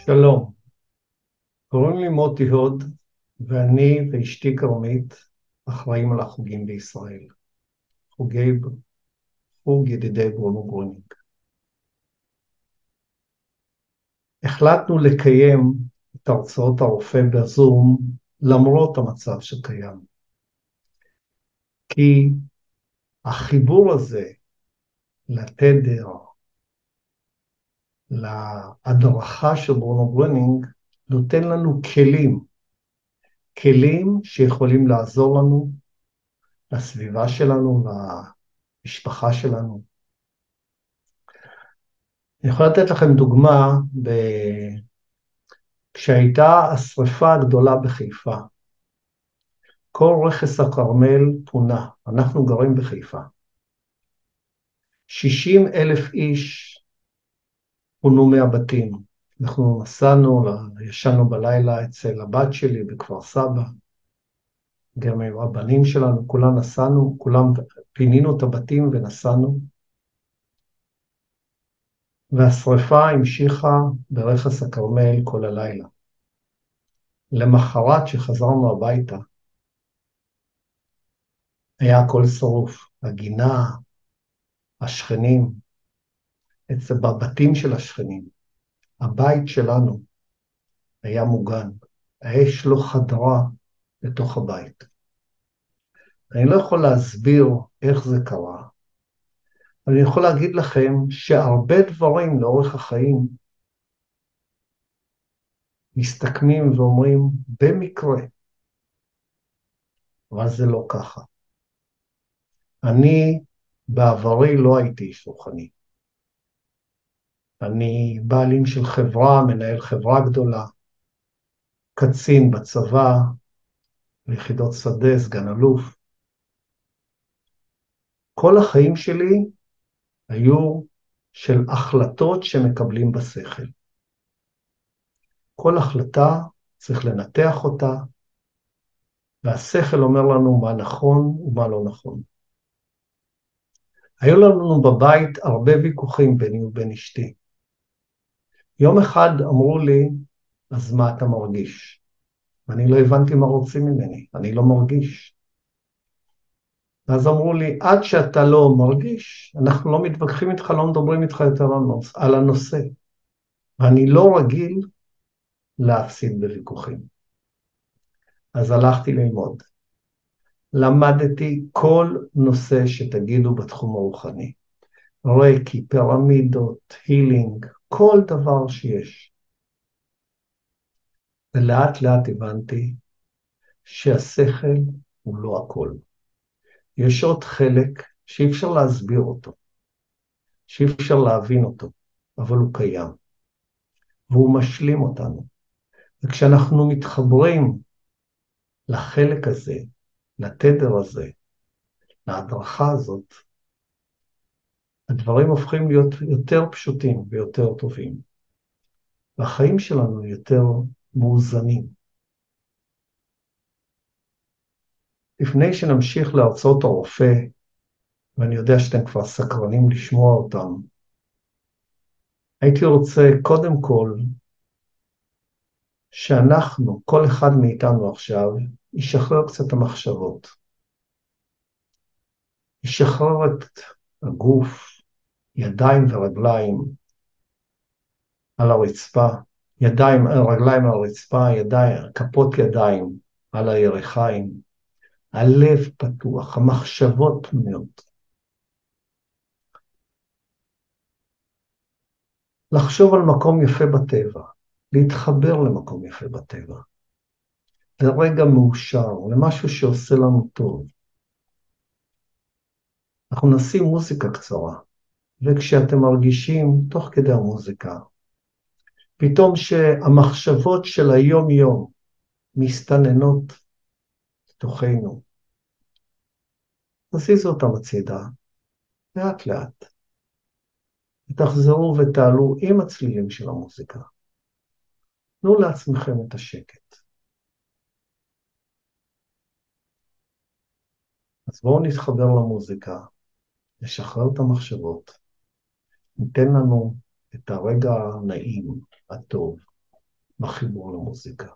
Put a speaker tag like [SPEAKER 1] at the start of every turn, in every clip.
[SPEAKER 1] שלום, קוראים לי מוטי הוד, ואני ואשתי כרמית אחראים על החוגים בישראל. חוגי, חוג ידידי ברונו גרונינג. החלטנו לקיים את הרצאות הרופא בזום למרות המצב שקיים. כי החיבור הזה לתדר, להדרכה של ברונו גרונינג, נותן לנו כלים שיכולים לעזור לנו, לסביבה שלנו, למשפחה שלנו. אני יכול לתת לכם דוגמה, כשהייתה השרפה הגדולה בחיפה, כל רכס הכרמל פונה, אנחנו גרים בחיפה. 60,000 איש פונו מהבתים. אנחנו נסענו, ישנו בלילה אצל הבת שלי בכפר סבא, גם עם הבנים שלנו, כולם נסענו, כולם פינינו את הבתים ונסענו. והשרפה המשיכה ברכס הכרמל כל הלילה. למחרת שחזרנו הביתה, היה הכל שרוף, הגינה, השכנים, בבתים של השכנים. הבית שלנו היה מוגן, האש לא חדרה לתוך הבית. אני לא יכול להסביר איך זה קרה, אבל אני יכול להגיד לכם שהרבה דברים לאורך החיים מסתכמים ואומרים במקרה, אבל זה לא ככה. אני בעברי לא הייתי איש רוחני. אני בעלים של חברה, מנהל חברה גדולה, קצין בצבא, ביחידות שדה, סגן אלוף. כל החיים שלי היו של החלטות שמקבלים בשכל. כל החלטה צריך לנתח אותה, והשכל אומר לנו מה נכון ומה לא נכון. היו לנו בבית הרבה ויכוחים ביני ובין אשתי. יום אחד אמרו לי, אז מה אתה מרגיש? ואני לא הבנתי מה רוצים ממני, אני לא מרגיש. ואז אמרו לי, עד שאתה לא מרגיש, אנחנו לא מתווכחים איתך, לא מדברים איתך יותר על הנושא. ואני לא רגיל להפסיד בוויכוחים. אז הלכתי ללמוד. למדתי כל נושא שתגידו בתחום הרוחני. ריקי, פירמידות, הילינג, כל דבר שיש. ולאט לאט הבנתי שהשכל הוא לא הכל. יש עוד חלק שאי אפשר להסביר אותו, שאי אפשר להבין אותו, אבל הוא קיים. והוא משלים אותנו. וכשאנחנו מתחברים לחלק הזה, לתדר הזה, להדרכה הזאת, הדברים הופכים להיות יותר פשוטים ויותר טובים. והחיים שלנו יותר מאוזנים. לפני שנמשיך להרצות הרופא, ואני יודע שאתם כבר סקרנים לשמוע אותם, הייתי רוצה קודם כל שאנחנו, כל אחד מאיתנו עכשיו, ישחרר קצת המחשבות. ישחרר את הגוף, ידיים ורגליים על הרצפה, רגליים על הרצפה, כפות ידיים על הירכיים, הלב פתוח, המחשבות פנויות. לחשוב על מקום יפה בטבע, להתחבר למקום יפה בטבע, לרגע מאושר, למשהו שעושה לנו טוב. אנחנו נשים מוזיקה קצרה, וכשאתם מרגישים תוך כדי המוזיקה, פתאום שהמחשבות של היום-יום מסתננות לתוכנו, תזיזו אותם הצידה, לאט לאט, ותחזרו ותעלו עם הצלילים של המוזיקה. תנו לעצמכם את השקט. אז בואו נתחבר למוזיקה, נשחרר את המחשבות, ניתן לנו את הרגע הנעים, הטוב. בחיבור למוזיקה.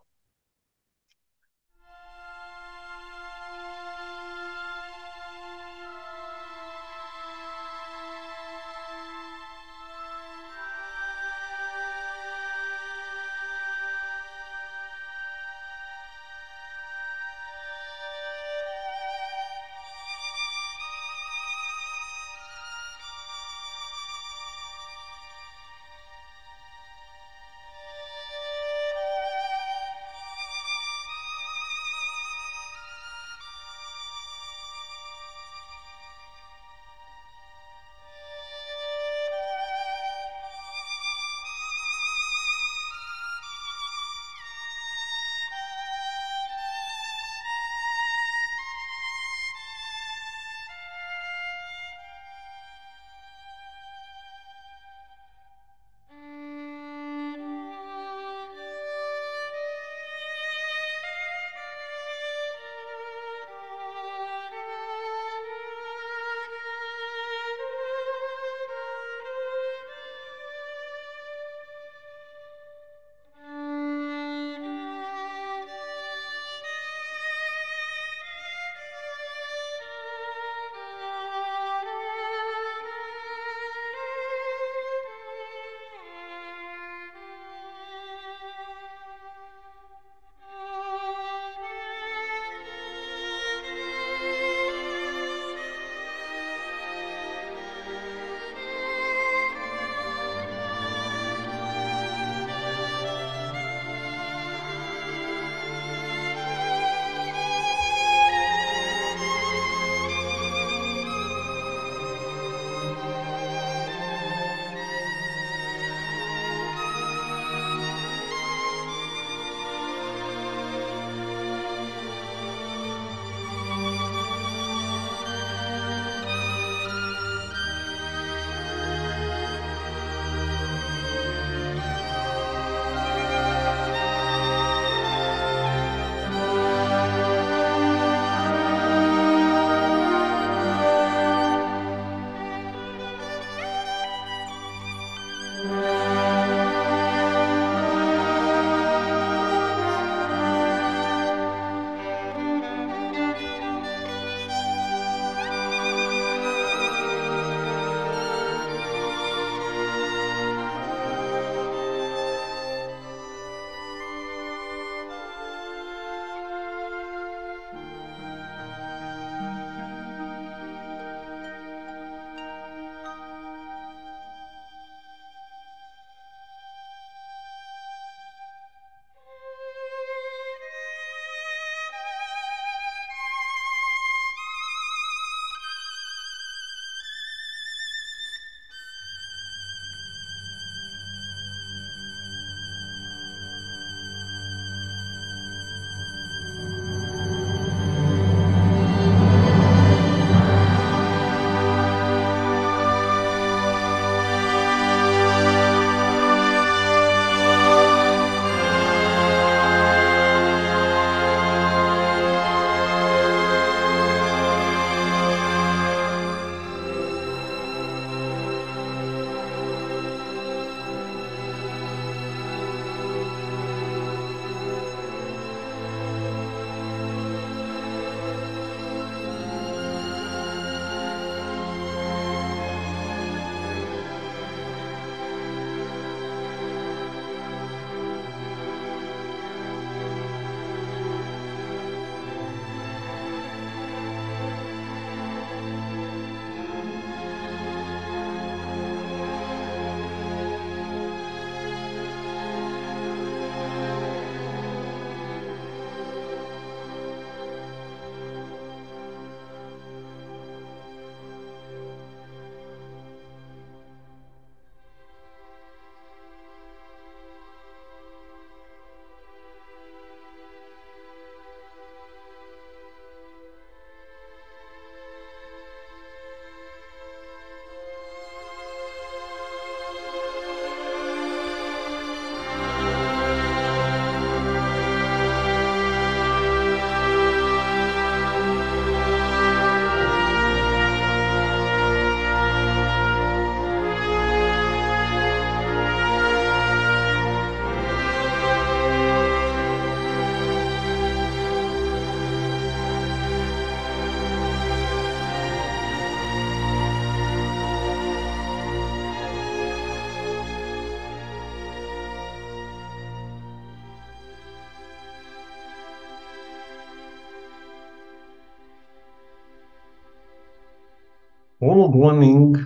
[SPEAKER 1] ברונו גרונינג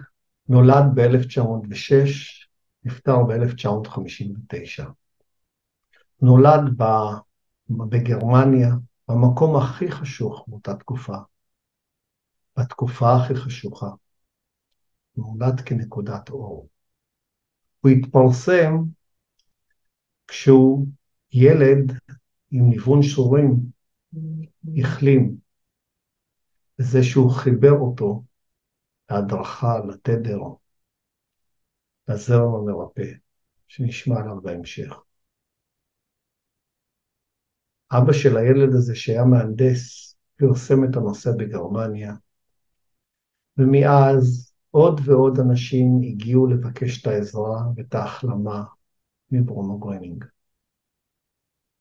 [SPEAKER 1] נולד ב-1906, נפטר ב-1959. נולד בגרמניה, במקום הכי חשוך באותה תקופה, בתקופה הכי חשוכה. נולד כנקודת אור. הוא התפרסם כשהוא ילד עם ניוון שרירים החלים, וזה שהוא חיבר אותו להדרכה, לתדר, לזרם המרפא, שנשמע עליו בהמשך. אבא של הילד הזה, שהיה מהנדס, פרסם את הנושא בגרמניה, ומאז עוד ועוד אנשים הגיעו לבקש את העזרה ואת ההחלמה מברונו גרונינג.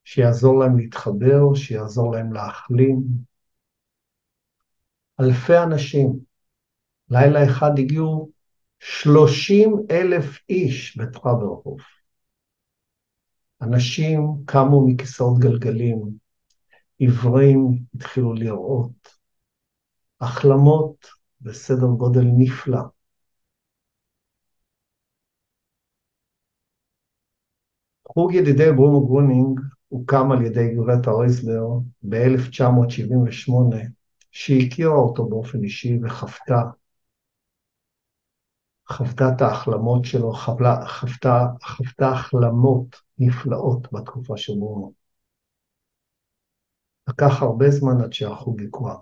[SPEAKER 1] שיעזור להם להתחבר, שיעזור להם להחלים. אלפי אנשים, לילה אחד הגיעו 30,000 איש בטרברהוף. אנשים קמו מכיסאות גלגלים, עיוורים התחילו לראות, החלמות בסדר גודל נפלא. חוג ידידי ברונו גרונינג הוקם על ידי גברת רייזלר ב-1978, שהכירה אותו באופן אישי וחוותה את ההחלמות שלו, חוותה החלמות נפלאות בתקופה של ברונו. לקח הרבה זמן עד שהחוג יקרה.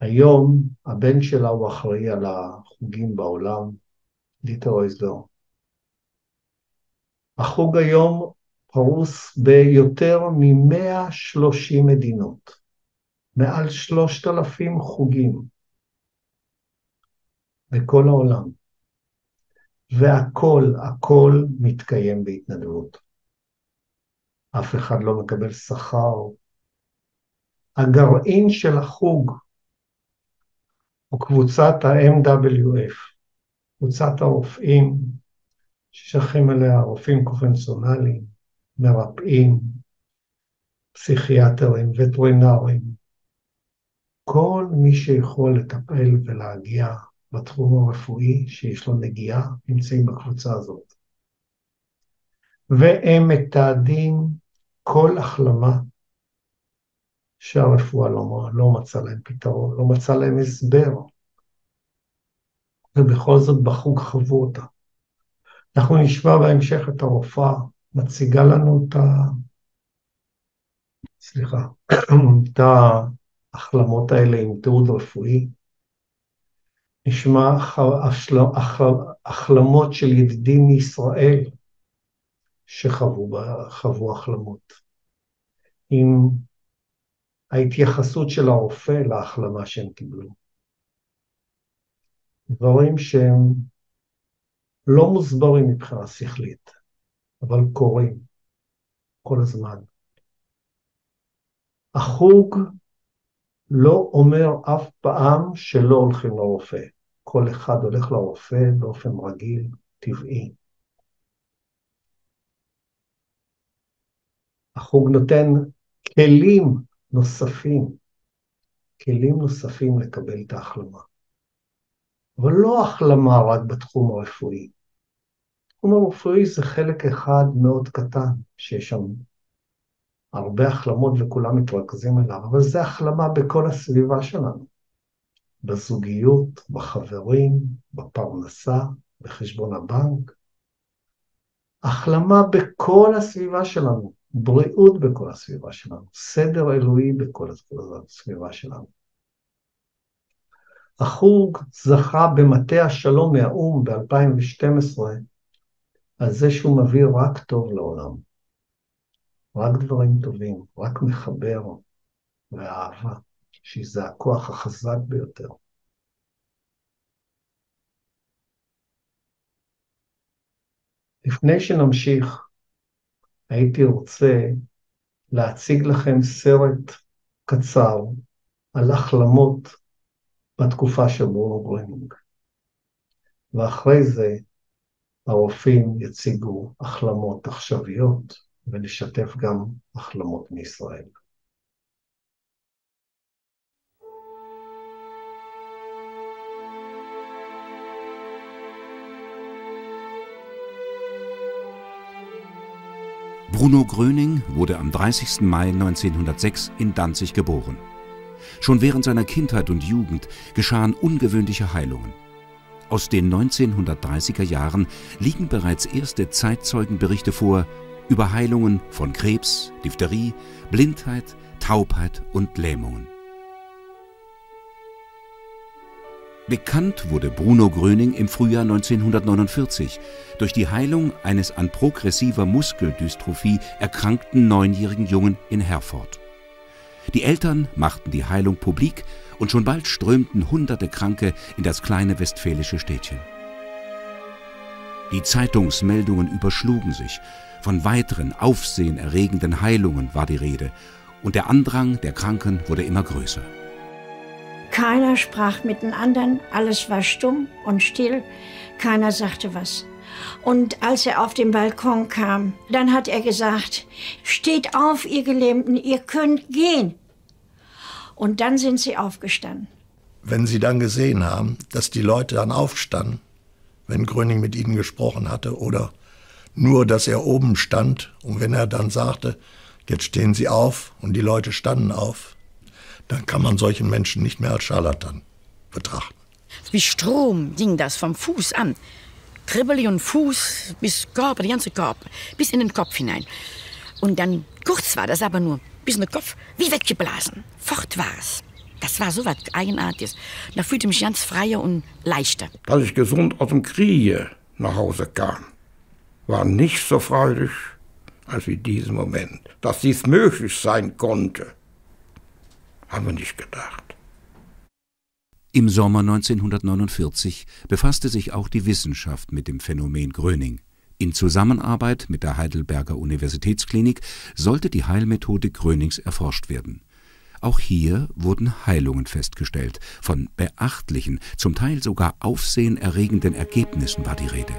[SPEAKER 1] היום הבן שלה הוא אחראי על החוגים בעולם, דיטר רייזלר. החוג היום פרוס ביותר מ-130 מדינות, מעל 3,000 חוגים בכל העולם, והכל מתקיים בהתנדבות. אף אחד לא מקבל שכר. הגרעין של החוג הוא קבוצת ה-MWF, קבוצת הרופאים ששייכים אליה, רופאים קונבנציונליים, מרפאים, פסיכיאטרים, וטרינרים, כל מי שיכול לטפל ולהגיע בתחום הרפואי שיש לו נגיעה, נמצאים בקבוצה הזאת. והם מתעדים כל החלמה שהרפואה לא מצא להם פתרון, לא מצא להם הסבר, ובכל זאת בחוג חוו אותה. אנחנו נשמע בהמשך את הרופאה, מציגה לנו את ההחלמות האלה עם תיעוד רפואי. נשמע החלמות של ידידים מישראל שחוו החלמות, עם ההתייחסות של הרופא להחלמה שהם קיבלו. דברים שהם לא מוסברים מבחינה שכלית, אבל קורים כל הזמן. החוג לא אומר אף פעם שלא הולכים לרופא. כל אחד הולך לרופא באופן רגיל, טבעי. החוג נותן כלים נוספים לקבל את ההחלמה. אבל לא החלמה רק בתחום הרפואי. התחום הרפואי זה חלק אחד מאוד קטן, שיש שם הרבה החלמות וכולם מתרכזים אליו, אבל זה החלמה בכל הסביבה שלנו. בזוגיות, בחברים, בפרנסה, בחשבון הבנק. החלמה בכל הסביבה שלנו, בריאות בכל הסביבה שלנו, סדר אלוהי בכל הסביבה שלנו. החוג זכה במטה השלום מהאו"ם ב-2012, על זה שהוא מביא רק טוב לעולם. רק דברים טובים, רק מחבר ואהבה, שזה הכוח החזק ביותר. לפני שנמשיך, הייתי רוצה להציג לכם סרט קצר על החלמות בתקופה של ברונו גרונינג. ואחרי זה הרופאים יציגו החלמות עכשוויות, ונשתף גם החלמות מישראל.
[SPEAKER 2] Bruno Gröning wurde am 30. Mai 1906 in Danzig geboren. Schon während seiner Kindheit und Jugend geschahen ungewöhnliche Heilungen. Aus den 1930er Jahren liegen bereits erste Zeitzeugenberichte vor über Heilungen von Krebs, Diphtherie, Blindheit, Taubheit und Lähmungen. Bekannt wurde Bruno Gröning im Frühjahr 1949 durch die Heilung eines an progressiver Muskeldystrophie erkrankten 9-jährigen Jungen in Herford. Die Eltern machten die Heilung publik und schon bald strömten hunderte Kranke in das kleine westfälische Städtchen. Die Zeitungsmeldungen überschlugen sich. Von weiteren aufsehenerregenden Heilungen war die Rede und der Andrang der Kranken wurde immer größer.
[SPEAKER 3] Keiner sprach mit den anderen, alles war stumm und still, keiner sagte was. Und als er auf den Balkon kam, dann hat er gesagt, steht auf, ihr Gelähmten, ihr könnt gehen. Und dann sind sie aufgestanden.
[SPEAKER 4] Wenn sie dann gesehen haben, dass die Leute dann aufstanden, wenn Gröning mit ihnen gesprochen hatte, oder nur, dass er oben stand und wenn er dann sagte, jetzt stehen sie auf und die Leute standen auf, dann kann man solchen Menschen nicht mehr als Scharlatan betrachten.
[SPEAKER 5] Wie Strom ging das vom Fuß an. Kribbeli und Fuß bis Körper, die ganze Körper, bis in den Kopf hinein. Und dann, kurz war das aber nur, bis in den Kopf, wie weggeblasen. Fort war es. Das war so was Eigenartiges. Da fühlte ich mich ganz freier und leichter.
[SPEAKER 6] Dass ich gesund aus dem Kriege nach Hause kam, war nicht so freudig als wie diesen Moment. Dass dies möglich sein konnte, haben wir nicht gedacht.
[SPEAKER 2] Im Sommer 1949 befasste sich auch die Wissenschaft mit dem Phänomen Gröning. In Zusammenarbeit mit der Heidelberger Universitätsklinik sollte die Heilmethode Grönings erforscht werden. Auch hier wurden Heilungen festgestellt. Von beachtlichen, zum Teil sogar aufsehenerregenden Ergebnissen war die Rede.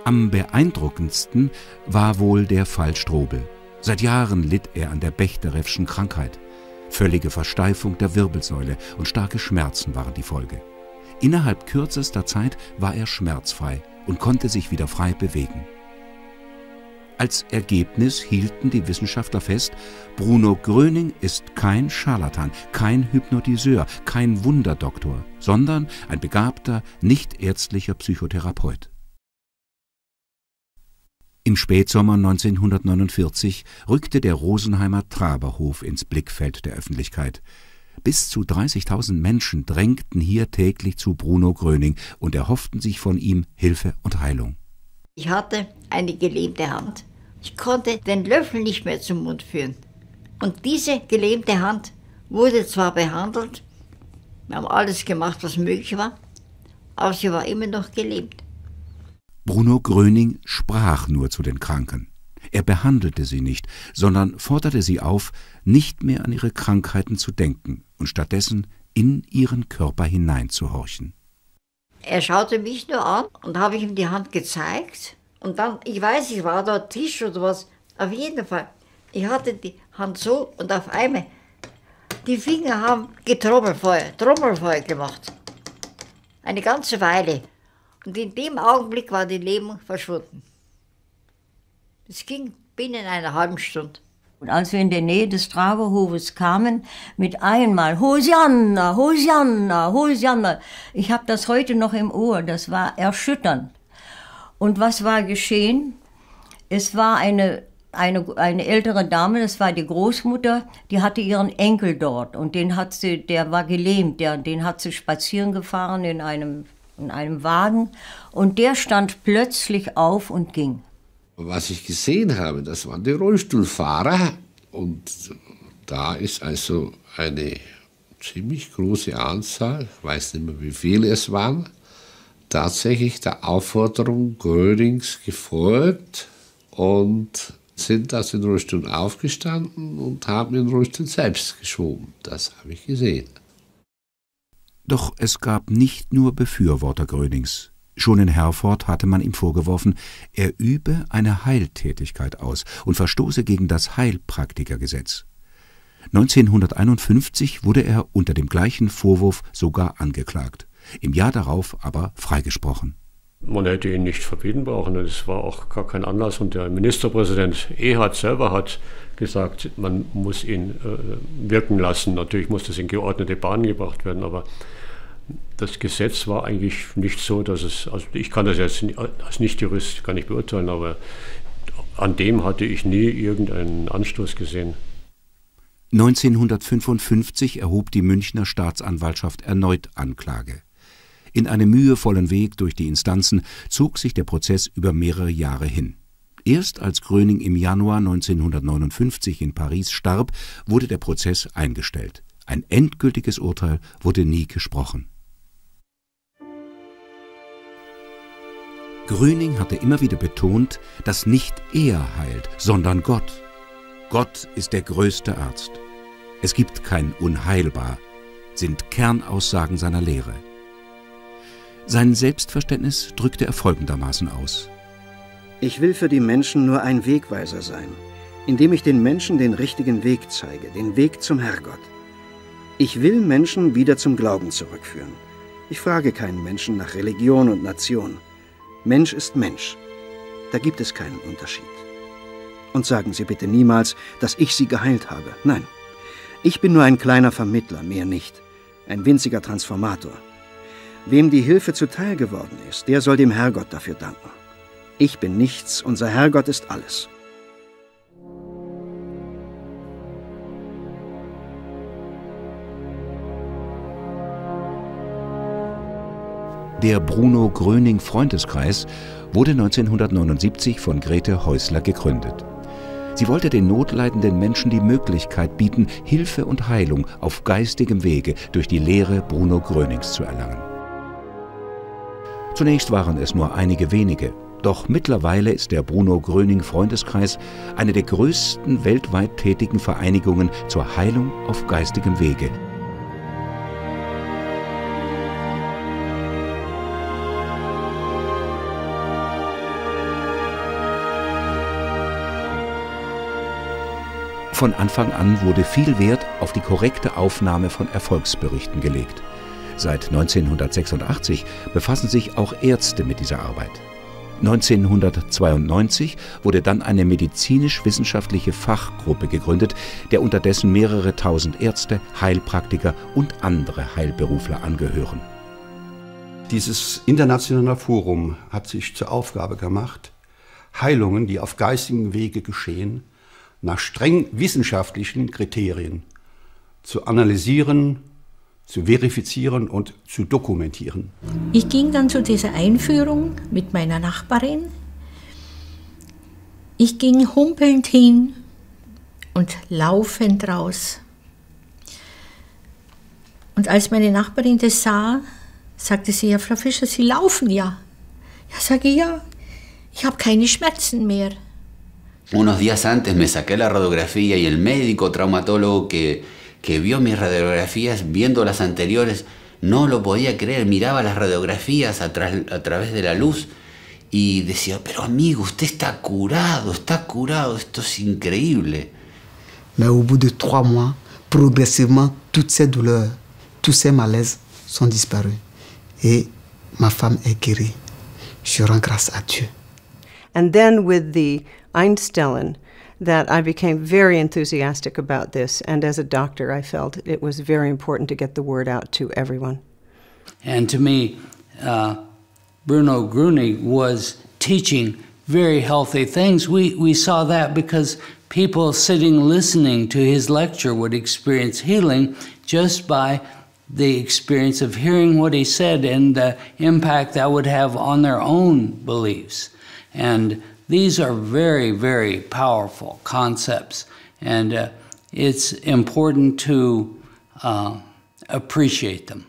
[SPEAKER 2] Am beeindruckendsten war wohl der Fall Strobel. Seit Jahren litt er an der Bechterew-schen Krankheit. Völlige Versteifung der Wirbelsäule und starke Schmerzen waren die Folge. Innerhalb kürzester Zeit war er schmerzfrei und konnte sich wieder frei bewegen. Als Ergebnis hielten die Wissenschaftler fest, Bruno Gröning ist kein Scharlatan, kein Hypnotiseur, kein Wunderdoktor, sondern ein begabter, nichtärztlicher Psychotherapeut. Im Spätsommer 1949 rückte der Rosenheimer Traberhof ins Blickfeld der Öffentlichkeit. Bis zu 30.000 Menschen drängten hier täglich zu Bruno Gröning und erhofften sich von ihm Hilfe und Heilung.
[SPEAKER 7] Ich hatte eine gelähmte Hand. Ich konnte den Löffel nicht mehr zum Mund führen. Und diese gelähmte Hand wurde zwar behandelt, wir haben alles gemacht, was möglich war, aber sie war immer noch gelähmt.
[SPEAKER 2] Bruno Gröning sprach nur zu den Kranken. Er behandelte sie nicht, sondern forderte sie auf, nicht mehr an ihre Krankheiten zu denken und stattdessen in ihren Körper hineinzuhorchen.
[SPEAKER 7] Er schaute mich nur an und habe ich ihm die Hand gezeigt. Und dann, ich weiß, ich war da Tisch oder was, auf jeden Fall. Ich hatte die Hand so und auf einmal, die Finger haben Trommelfeuer gemacht. Eine ganze Weile. Und in dem Augenblick war die Lähmung verschwunden. Es ging binnen einer halben Stunde.
[SPEAKER 8] Und als wir in der Nähe des Traberhofes kamen, mit einmal Hosianna, Hosianna, Hosianna. Ich habe das heute noch im Ohr, das war erschütternd. Und was war geschehen? Es war eine ältere Dame, das war die Großmutter, die hatte ihren Enkel dort. Und der war gelähmt, den hat sie spazieren gefahren in einem Wagen. Und der stand plötzlich auf und ging.
[SPEAKER 9] Was ich gesehen habe, das waren die Rollstuhlfahrer. Und da ist also eine ziemlich große Anzahl, ich weiß nicht mehr, wie viele es waren, tatsächlich der Aufforderung Grönings gefolgt und sind aus den Rollstuhl aufgestanden und haben den Rollstuhl selbst geschoben. Das habe ich gesehen.
[SPEAKER 2] Doch es gab nicht nur Befürworter Grönings. Schon in Herford hatte man ihm vorgeworfen, er übe eine Heiltätigkeit aus und verstoße gegen das Heilpraktikergesetz. 1951 wurde er unter dem gleichen Vorwurf sogar angeklagt, im Jahr darauf aber freigesprochen.
[SPEAKER 10] Man hätte ihn nicht verbieten brauchen, es war auch gar kein Anlass. Und der Ministerpräsident Ehard selber hat gesagt, man muss ihn wirken lassen. Natürlich muss das in geordnete Bahnen gebracht werden, aber das Gesetz war eigentlich nicht so, dass es, also ich kann das jetzt als Nicht-Jurist gar nicht beurteilen, aber an dem hatte ich nie irgendeinen Anstoß gesehen.
[SPEAKER 2] 1955 erhob die Münchner Staatsanwaltschaft erneut Anklage. In einem mühevollen Weg durch die Instanzen zog sich der Prozess über mehrere Jahre hin. Erst als Gröning im Januar 1959 in Paris starb, wurde der Prozess eingestellt. Ein endgültiges Urteil wurde nie gesprochen. Gröning hatte immer wieder betont, dass nicht er heilt, sondern Gott. Gott ist der größte Arzt. Es gibt kein Unheilbar, sind Kernaussagen seiner Lehre. Sein Selbstverständnis drückte er folgendermaßen aus:
[SPEAKER 11] Ich will für die Menschen nur ein Wegweiser sein, indem ich den Menschen den richtigen Weg zeige, den Weg zum Herrgott. Ich will Menschen wieder zum Glauben zurückführen. Ich frage keinen Menschen nach Religion und Nation. Mensch ist Mensch. Da gibt es keinen Unterschied. Und sagen Sie bitte niemals, dass ich Sie geheilt habe. Nein, ich bin nur ein kleiner Vermittler, mehr nicht. Ein winziger Transformator. Wem die Hilfe zuteil geworden ist, der soll dem Herrgott dafür danken. Ich bin nichts, unser Herrgott ist alles.
[SPEAKER 2] Der Bruno Gröning Freundeskreis wurde 1979 von Grete Häusler gegründet. Sie wollte den notleidenden Menschen die Möglichkeit bieten, Hilfe und Heilung auf geistigem Wege durch die Lehre Bruno Grönings zu erlangen. Zunächst waren es nur einige wenige, doch mittlerweile ist der Bruno Gröning Freundeskreis eine der größten weltweit tätigen Vereinigungen zur Heilung auf geistigem Wege. Von Anfang an wurde viel Wert auf die korrekte Aufnahme von Erfolgsberichten gelegt. Seit 1986 befassen sich auch Ärzte mit dieser Arbeit. 1992 wurde dann eine medizinisch-wissenschaftliche Fachgruppe gegründet, der unterdessen mehrere tausend Ärzte, Heilpraktiker und andere Heilberufler angehören.
[SPEAKER 12] Dieses internationale Forum hat sich zur Aufgabe gemacht, Heilungen, die auf geistigem Wege geschehen, nach streng wissenschaftlichen Kriterien zu analysieren, zu verifizieren und zu dokumentieren.
[SPEAKER 13] Ich ging dann zu dieser Einführung mit meiner Nachbarin. Ich ging humpelnd hin und laufend raus. Und als meine Nachbarin das sah, sagte sie: Ja, Frau Fischer, Sie laufen ja. Ja, sage ich, ja, ich habe keine Schmerzen mehr.
[SPEAKER 14] Unos días antes me saqué la radiografía y el médico traumatólogo que vio mis radiografías, viendo las anteriores, no lo podía creer, miraba las radiografías a través de la luz y decía: pero amigo, usted está curado, esto es increíble.
[SPEAKER 15] Mais au bout de 3 mois, progressivement, toutes ces douleurs, tous ces malaises sont disparus. Et ma femme est guérie. Je rends grâce à Dieu.
[SPEAKER 16] And then with the Einstellen, that I became very enthusiastic about this, and as a doctor I felt it was very important to get the word out to everyone.
[SPEAKER 17] And to me, Bruno Gröning was teaching very healthy things. We saw that because people sitting listening to his lecture would experience healing just by the experience of hearing what he said and the impact that would have on their own beliefs. And these are very, very powerful concepts, and it's important to appreciate them.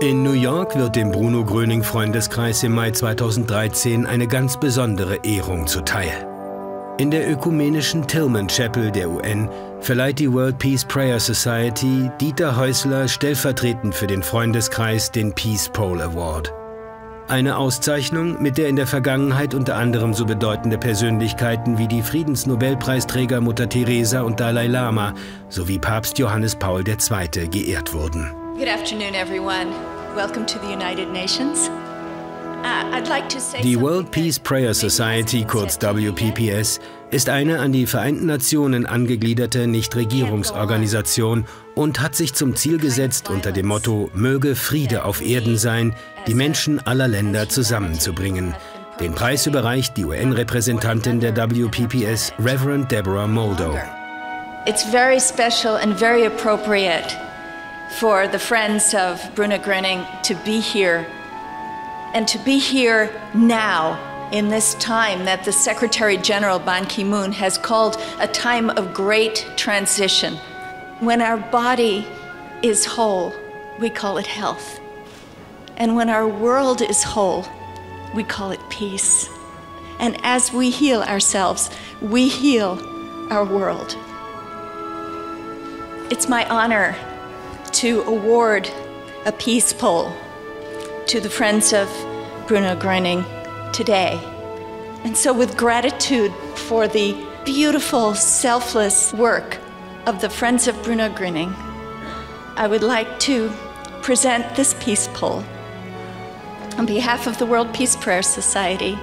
[SPEAKER 18] In New York wird dem Bruno Gröning Freundeskreis im Mai 2013 eine ganz besondere Ehrung zuteil. In der ökumenischen Tillman Chapel der UN verleiht die World Peace Prayer Society Dieter Häusler stellvertretend für den Freundeskreis den Peace Pole Award. Eine Auszeichnung, mit der in der Vergangenheit unter anderem so bedeutende Persönlichkeiten wie die Friedensnobelpreisträger Mutter Teresa und Dalai Lama sowie Papst Johannes Paul II. Geehrt wurden.
[SPEAKER 19] Good afternoon, everyone. Welcome to the United Nations. I'd like to say
[SPEAKER 18] Die World Peace Prayer Society, kurz WPPS, ist eine an die Vereinten Nationen angegliederte Nichtregierungsorganisation und hat sich zum Ziel gesetzt, unter dem Motto „Möge Friede auf Erden sein“, die Menschen aller Länder zusammenzubringen. Den Preis überreicht die UN-Repräsentantin der WPPS, Reverend Deborah Moldo.
[SPEAKER 19] It's very special and very appropriate for the friends of Bruno Gröning to be here, and to be here now in this time that the Secretary General Ban Ki-moon has called a time of great transition. When our body is whole, we call it health. And when our world is whole, we call it peace. And as we heal ourselves, we heal our world. It's my honor to award a peace pole to the Friends of Bruno Gröning today. And so with gratitude for the beautiful, selfless work of the Friends of Bruno Gröning, I would like to present this peace pole on behalf of the World Peace Prayer Society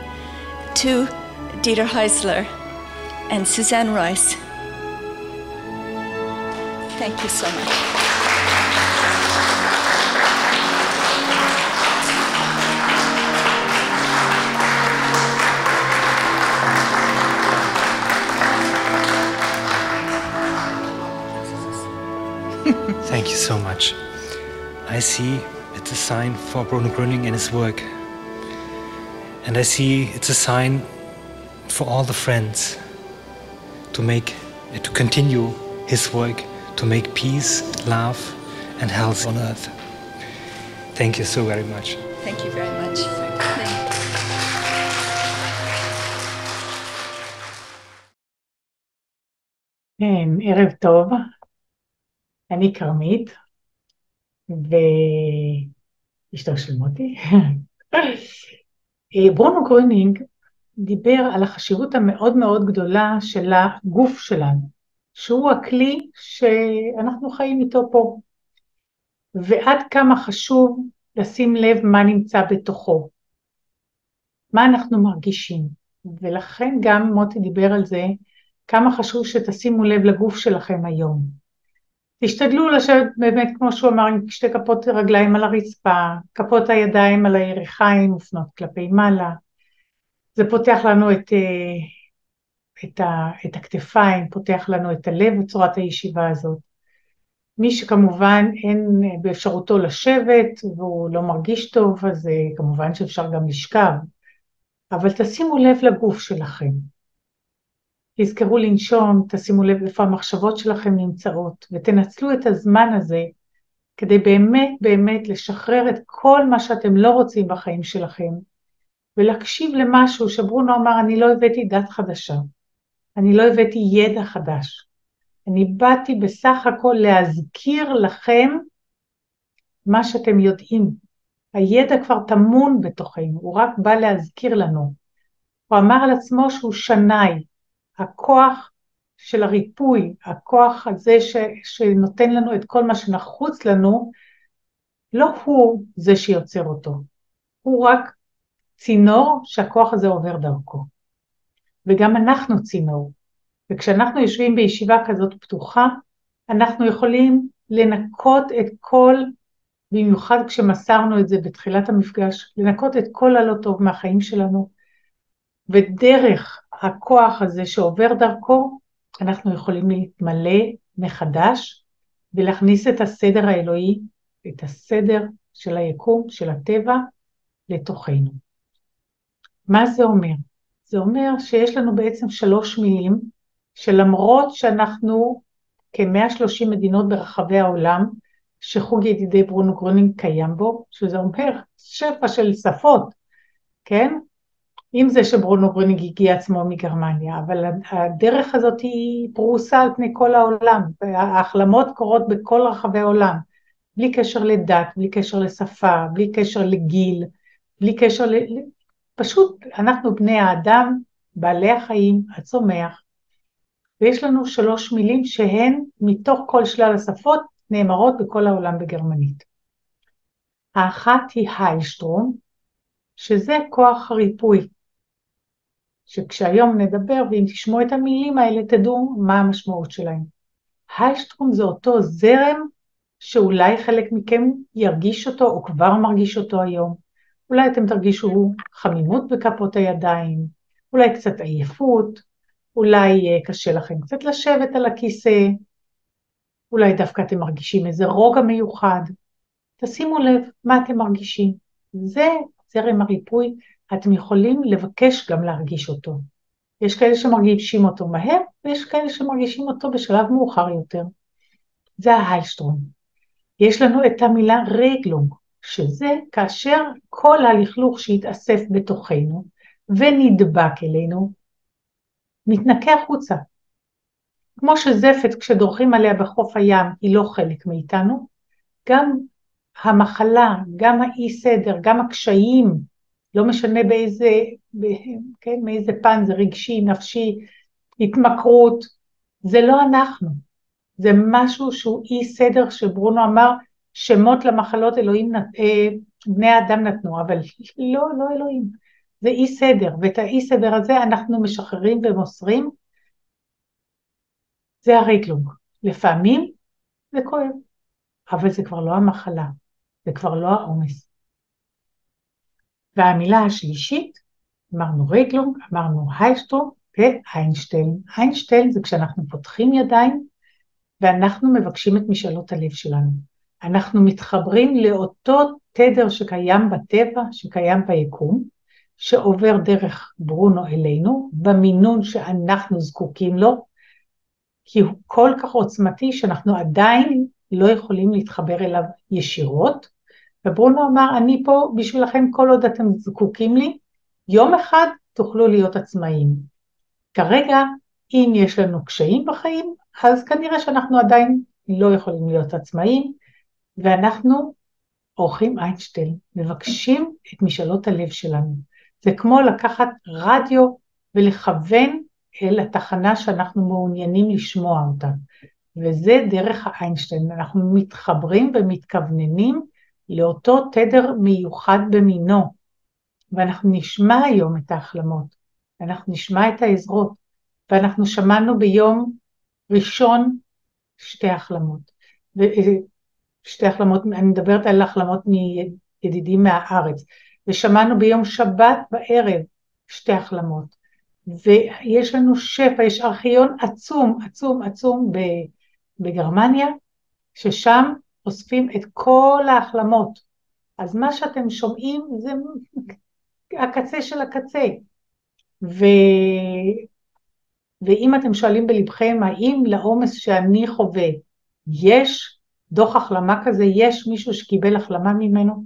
[SPEAKER 19] to Dieter Häusler and Suzanne Royce. Thank you so much.
[SPEAKER 20] Thank you so much. I see it's a sign for Bruno Gröning and his work. And I see it's a sign for all the friends to continue his work, to make peace, love and health on earth. Thank you so very much.
[SPEAKER 19] Thank you very much.
[SPEAKER 21] ערב טוב, אני כרמית, ואשתו מוטי. ברונו גרונינג דיבר על החשיבות המאוד מאוד גדולה של הגוף שלנו, שהוא הכלי שאנחנו חיים איתו פה, ועד כמה חשוב לשים לב מה נמצא בתוכו, מה אנחנו מרגישים, ולכן גם מוטי דיבר על זה, כמה חשוב שתשימו לב לגוף שלכם היום. תשתדלו לשבת באמת, כמו שהוא אמר, עם שתי כפות רגליים על הרצפה, כפות הידיים על הירכיים, מופנות כלפי מעלה. זה פותח לנו את הכתפיים, פותח לנו את הלב בצורת הישיבה הזאת. מי שכמובן אין באפשרותו לשבת והוא לא מרגיש טוב, אז כמובן שאפשר גם לשכב. אבל תשימו לב לגוף שלכם. תזכרו לנשום, תשימו לב איפה המחשבות שלכם נמצאות, ותנצלו את הזמן הזה כדי באמת באמת לשחרר את כל מה שאתם לא רוצים בחיים שלכם, ולהקשיב למשהו שברונו אמר, אני לא הבאתי דת חדשה, אני לא הבאתי ידע חדש, אני באתי בסך הכל להזכיר לכם מה שאתם יודעים. הידע כבר תמון בתוכנו, הוא רק בא להזכיר לנו. הוא אמר על עצמו שהוא שנאי, הכוח של הריפוי, הכוח הזה שנותן לנו את כל מה שנחוץ לנו, לא הוא זה שיוצר אותו, הוא רק צינור שהכוח הזה עובר דרכו. וגם אנחנו צינור, וכשאנחנו יושבים בישיבה כזאת פתוחה, אנחנו יכולים לנקות את כל, במיוחד כשמסרנו את זה בתחילת המפגש, לנקות את כל הלא טוב מהחיים שלנו, ודרך הכוח הזה שעובר דרכו, אנחנו יכולים להתמלא מחדש, ולהכניס את הסדר האלוהי, את הסדר של היקום, של הטבע, לתוכנו. מה זה אומר? זה אומר שיש לנו בעצם 3 מילים, שלמרות שאנחנו כ-130 מדינות ברחבי העולם, שחוג ידידי ברונו גרונינג קיים בו, שזה אומר שפע של שפות, כן? עם זה שברונו גרונינג הגיע עצמו מגרמניה, אבל הדרך הזאת היא פרוסה על פני כל העולם, ההחלמות קורות בכל רחבי העולם, בלי קשר לדת, בלי קשר לשפה, בלי קשר לגיל, בלי קשר פשוט אנחנו בני האדם, בעלי החיים, הצומח, ויש לנו 3 מילים שהן מתוך כל שלל השפות, נאמרות בכל העולם בגרמנית. האחת היא היילשטרום, שזה כוח הריפוי, שכשהיום נדבר ואם תשמעו את המילים האלה תדעו מה המשמעות שלהם. היילשטרום זה אותו זרם שאולי חלק מכם ירגיש אותו או כבר מרגיש אותו היום. אולי אתם תרגישו חמימות בכפות הידיים, אולי קצת עייפות, אולי קשה לכם קצת לשבת על הכיסא, אולי דווקא אתם מרגישים איזה רוגע מיוחד. תשימו לב מה אתם מרגישים. זה זרם הריפוי, אתם יכולים לבקש גם להרגיש אותו. יש כאלה שמרגישים אותו מהר, ויש כאלה שמרגישים אותו בשלב מאוחר יותר. זה ההיילשטרום. יש לנו את המילה רגלונג, שזה כאשר כל הלכלוך שהתאסף בתוכנו, ונדבק אלינו, מתנקה החוצה. כמו שזפת כשדורכים עליה בחוף הים היא לא חלק מאיתנו, גם המחלה, גם האי סדר, גם הקשיים, לא משנה מאיזה פן, זה רגשי, נפשי, התמכרות, זה לא אנחנו. זה משהו שהוא אי סדר שברונו אמר, שמות למחלות אלוהים, בני האדם נתנו, אבל לא אלוהים. זה אי סדר, ואת האי סדר הזה אנחנו משחררים ומוסרים, זה הרגלונג. לפעמים זה כואב, אבל זה כבר לא המחלה, זה כבר לא העומס. והמילה השלישית, אמרנו רגלונג, אמרנו היילשטרום והיינשטיין. היינשטיין זה כשאנחנו פותחים ידיים, ואנחנו מבקשים את משאלות הלב שלנו. אנחנו מתחברים לאותו תדר שקיים בטבע, שקיים ביקום, שעובר דרך ברונו אלינו, במינון שאנחנו זקוקים לו, כי הוא כל כך עוצמתי שאנחנו עדיין לא יכולים להתחבר אליו ישירות, וברונו אמר, אני פה בשבילכם כל עוד אתם זקוקים לי, יום אחד תוכלו להיות עצמאיים. כרגע, אם יש לנו קשיים בחיים, אז כנראה שאנחנו עדיין לא יכולים להיות עצמאיים, ואנחנו עורכים איינשטיין, מבקשים את משאלות הלב שלנו. זה כמו לקחת רדיו ולכוון אל התחנה שאנחנו מעוניינים לשמוע אותה. וזה דרך האיינשטיין, אנחנו מתחברים ומתכווננים לאותו תדר מיוחד במינו, ואנחנו נשמע היום את ההחלמות, ואנחנו נשמע את העזרות, ואנחנו שמענו ביום ראשון שתי החלמות, שתי החלמות, אני מדברת על החלמות מידידים מהארץ, ושמענו ביום שבת בערב שתי החלמות, ויש לנו שפע, יש ארכיון עצום בגרמניה, ששם אוספים את כל ההחלמות, אז מה שאתם שומעים זה הקצה של הקצה, ואם אתם שואלים בלבכם, האם לעומס שאני חווה, יש דוח החלמה כזה, יש מישהו שקיבל החלמה ממנו,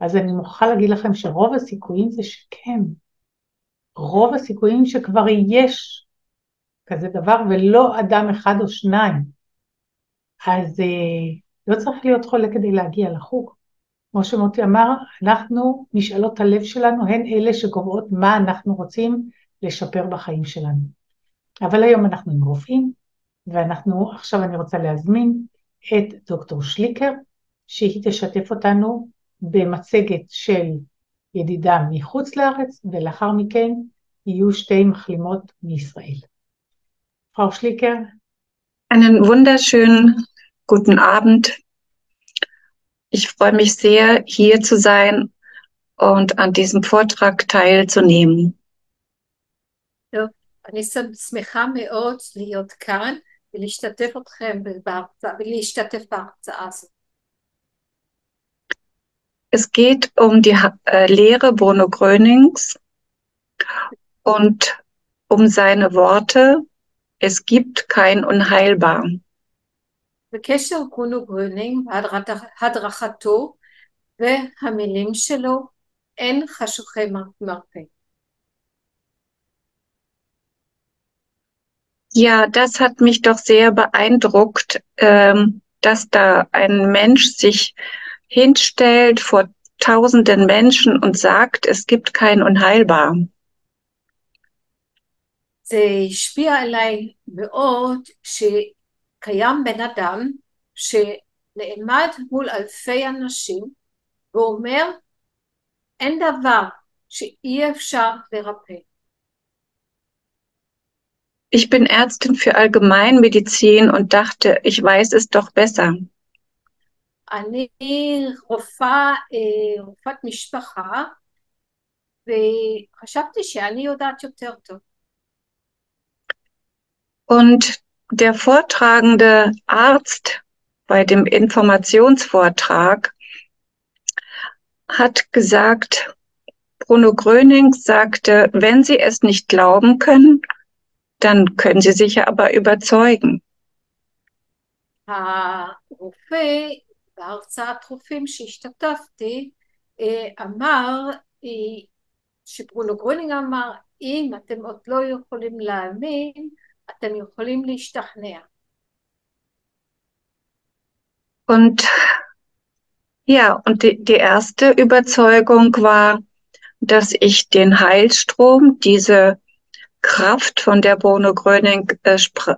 [SPEAKER 21] אז אני מוכרחה להגיד לכם שרוב הסיכויים זה שכן, רוב הסיכויים שכבר יש כזה דבר, ולא אדם אחד או שניים, אז לא צריך להיות חולה כדי להגיע לחוג. כמו שמוטי אמר, אנחנו, משאלות הלב שלנו, הן אלה שקובעות מה אנחנו רוצים לשפר בחיים שלנו. אבל היום אנחנו עם רופאים, עכשיו אני רוצה להזמין את דוקטור שליקר, שהיא תשתף אותנו במצגת של ידידה מחוץ לארץ, ולאחר מכן יהיו שתי מחלימות מישראל. Frau Schlicker.
[SPEAKER 1] Einen wunderschönen guten Abend. Ich freue mich sehr, hier zu sein und an diesem Vortrag teilzunehmen.
[SPEAKER 22] אני שמחה מאוד להיות כאן ולהשתתף בהרצאה הזאת.
[SPEAKER 1] Es geht um die Lehre Bruno Grönings und um seine Worte, es gibt kein Unheilbar.
[SPEAKER 22] בקשר ברונו גרונינג, הדרכתו והמילים שלו, אין חשוכי מרפא.
[SPEAKER 1] Ja, das hat mich doch sehr beeindruckt, dass da ein Mensch sich hinstellt vor tausenden Menschen und sagt, es gibt kein Unheilbar.
[SPEAKER 22] זה השפיע עליי מאוד שקיים בן אדם נעמד מול אלפי אנשים ואומר, אין דבר שאי אפשר לרפא.
[SPEAKER 1] Ich bin Ärztin für Allgemeinmedizin und dachte, ich weiß es doch besser.
[SPEAKER 22] אני רופאת משפחה, וחשבתי שאני יודעת יותר טוב.
[SPEAKER 1] Und der vortragende Arzt bei dem Informationsvortrag hat gesagt, Bruno Gröning sagte, wenn Sie es nicht glauben können, dann können Sie sich ja aber überzeugen.
[SPEAKER 22] הרופא בהרצאת רופאים שהשתתפתי אמר שברונו גרונינג אמר, אם אתם עוד לא יכולים להאמין, אתם יכולים להשתכנע.
[SPEAKER 1] Und ja, und die erste Überzeugung war, dass ich den Heilstrom, diese Kraft, von der Bruno Gröning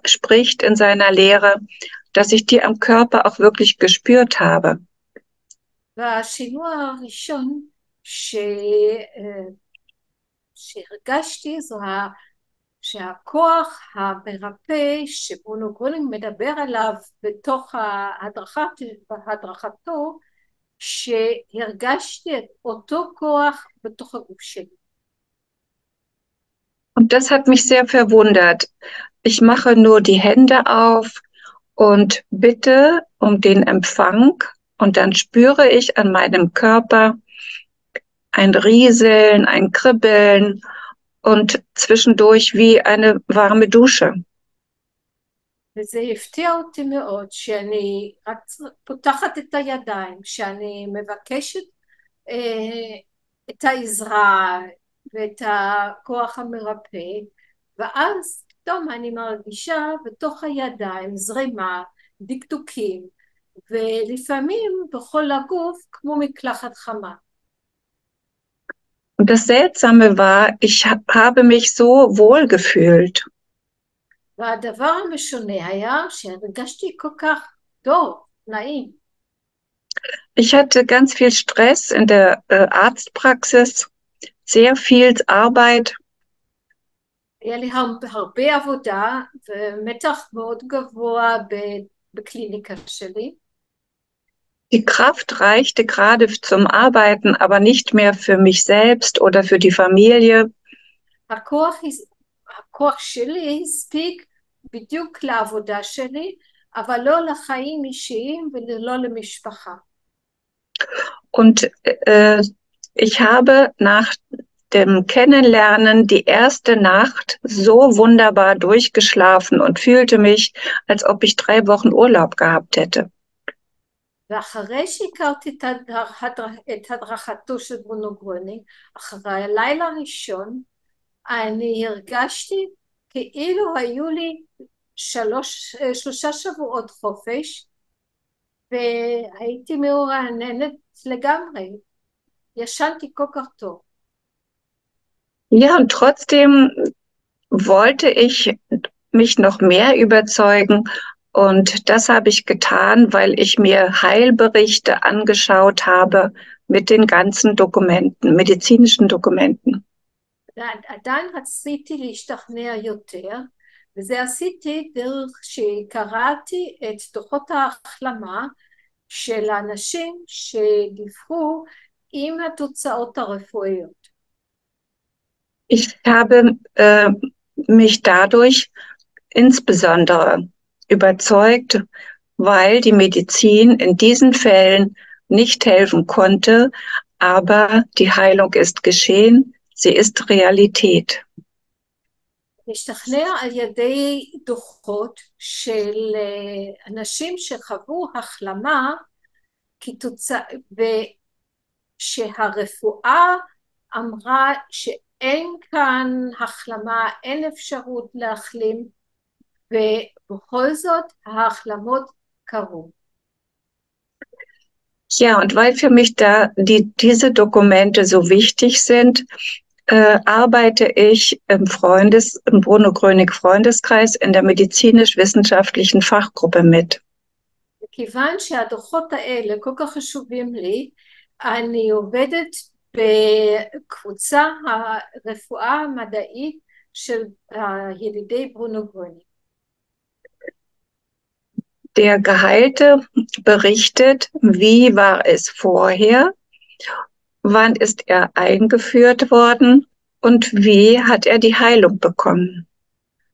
[SPEAKER 1] spricht in seiner Lehre, dass ich die am Körper auch wirklich gespürt habe.
[SPEAKER 22] והשינוי הראשון שהרגשתי זו שהכוח המרפא שברונו גרונינג מדבר עליו בתוך הדרכתו, שהרגשתי את אותו כוח בתוך הגוף שלי.
[SPEAKER 1] Und das hat mich sehr verwundert. Ich mache nur die Hände auf und bitte um den Empfang und dann spüre ich an meinem Körper ein Rieseln, ein Kribbeln und zwischendurch wie eine warme Dusche.
[SPEAKER 22] וזה הפתיע אותי מאוד שאני רק פותחת את הידיים, שאני מבקשת את העזרה ואת הכוח המרפא, ואז פתאום אני מרגישה בתוך הידיים זרימה, דקדוקים, ולפעמים בכל הגוף כמו מקלחת חמה.
[SPEAKER 1] Und das Seltsame war, ich habe mich so wohl gefühlt.
[SPEAKER 22] והדבר המשונה היה שהרגשתי כל כך טוב, נעים.
[SPEAKER 1] Ich hatte ganz viel Stress in der Arztpraxis, sehr viel Arbeit.
[SPEAKER 22] היה לי הרבה עבודה ומתח מאוד גבוה בקליניקה שלי.
[SPEAKER 1] Die Kraft reichte gerade zum Arbeiten, aber nicht mehr für mich selbst oder für die Familie.
[SPEAKER 22] הכוח שלי הספיק בדיוק לעבודה שלי, אבל לא לחיים אישיים ולא למשפחה.
[SPEAKER 1] Und ich habe nach dem Kennenlernen die erste Nacht so wunderbar durchgeschlafen und fühlte mich, als ob ich 3 Wochen Urlaub gehabt hätte.
[SPEAKER 22] ואחרי שהכרתי את הדרכתו של ברונו גרונינג, אחרי הלילה הראשון, אני הרגשתי כאילו היו לי 3 שבועות חופש, והייתי מרעננת לגמרי. ישנתי כל כך טוב.
[SPEAKER 1] Ja, und trotzdem wollte ich mich noch mehr überzeugen. Und das habe ich getan, weil ich mir Heilberichte angeschaut habe mit den ganzen Dokumenten, medizinischen Dokumenten.
[SPEAKER 22] עדיין רציתי להשתכנע יותר, וזה עשיתי דרך שקראתי את דוחות ההחלמה של האנשים שדיווחו עם התוצאות הרפואיות.
[SPEAKER 1] Ich habe mich dadurch insbesondere überzeugt, weil die Medizin in diesen Fällen nicht helfen konnte, aber die Heilung ist geschehen, sie ist Realität.
[SPEAKER 22] להשתכנע על ידי דוחות של אנשים שחוו החלמה ושהרפואה אמרה שאין כאן החלמה, אין אפשרות להחלים, ובכל זאת ההחלמות קרו.
[SPEAKER 1] Ja, und weil für mich diese Dokumente so wichtig sind, arbeite ich im Bruno Gröning Freundeskreis in der medizinisch-wissenschaftlichen Fachgruppe mit.
[SPEAKER 22] כיוון שהדוחות האלה כל כך חשובים לי, אני עובדת בקבוצה הרפואה המדעית של ידידי ברונו גרונינג.
[SPEAKER 1] Der Geheilte berichtet, wie war es vorher, wann ist er eingeführt worden und wie hat er die Heilung bekommen.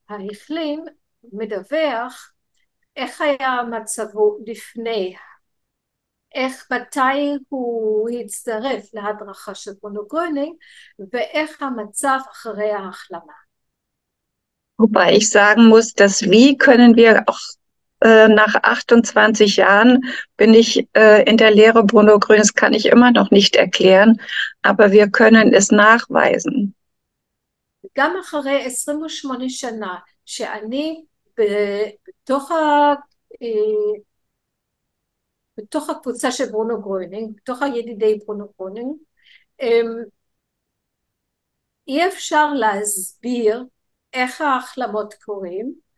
[SPEAKER 22] ההחלים מדווח איך היה מצבו לפני, מתי הוא הצטרף להדרכה של ברונו גרונינג, ואיך המצב אחרי ההחלמה.
[SPEAKER 1] Wobei ich sagen muss, dass wie können wir auch nach 28 Jahren bin ich in der Lehre Bruno Grönings, kann ich immer noch nicht erklären, aber wir können es nachweisen.
[SPEAKER 22] גם אחרי 28 שנה שאני בתוך הקבוצה של ברונו גרונינג, בתוך הידידי ברונו גרונינג, אי אפשר להסביר איך ההחלמות קורים,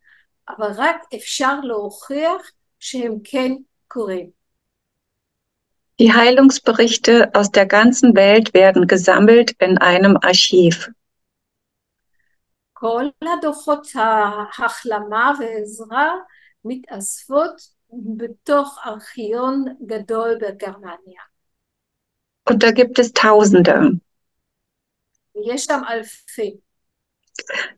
[SPEAKER 22] aber רק אפשר להוכיח שהם כן קורים.
[SPEAKER 1] Die Heilungsberichte aus der ganzen Welt werden gesammelt in einem Archiv.
[SPEAKER 22] כל הדוחות ההחלמה ועזרה מתאספות בתוך ארכיון גדול בגרמניה.
[SPEAKER 1] Und da gibt es Tausende.
[SPEAKER 22] יש שם אלפים.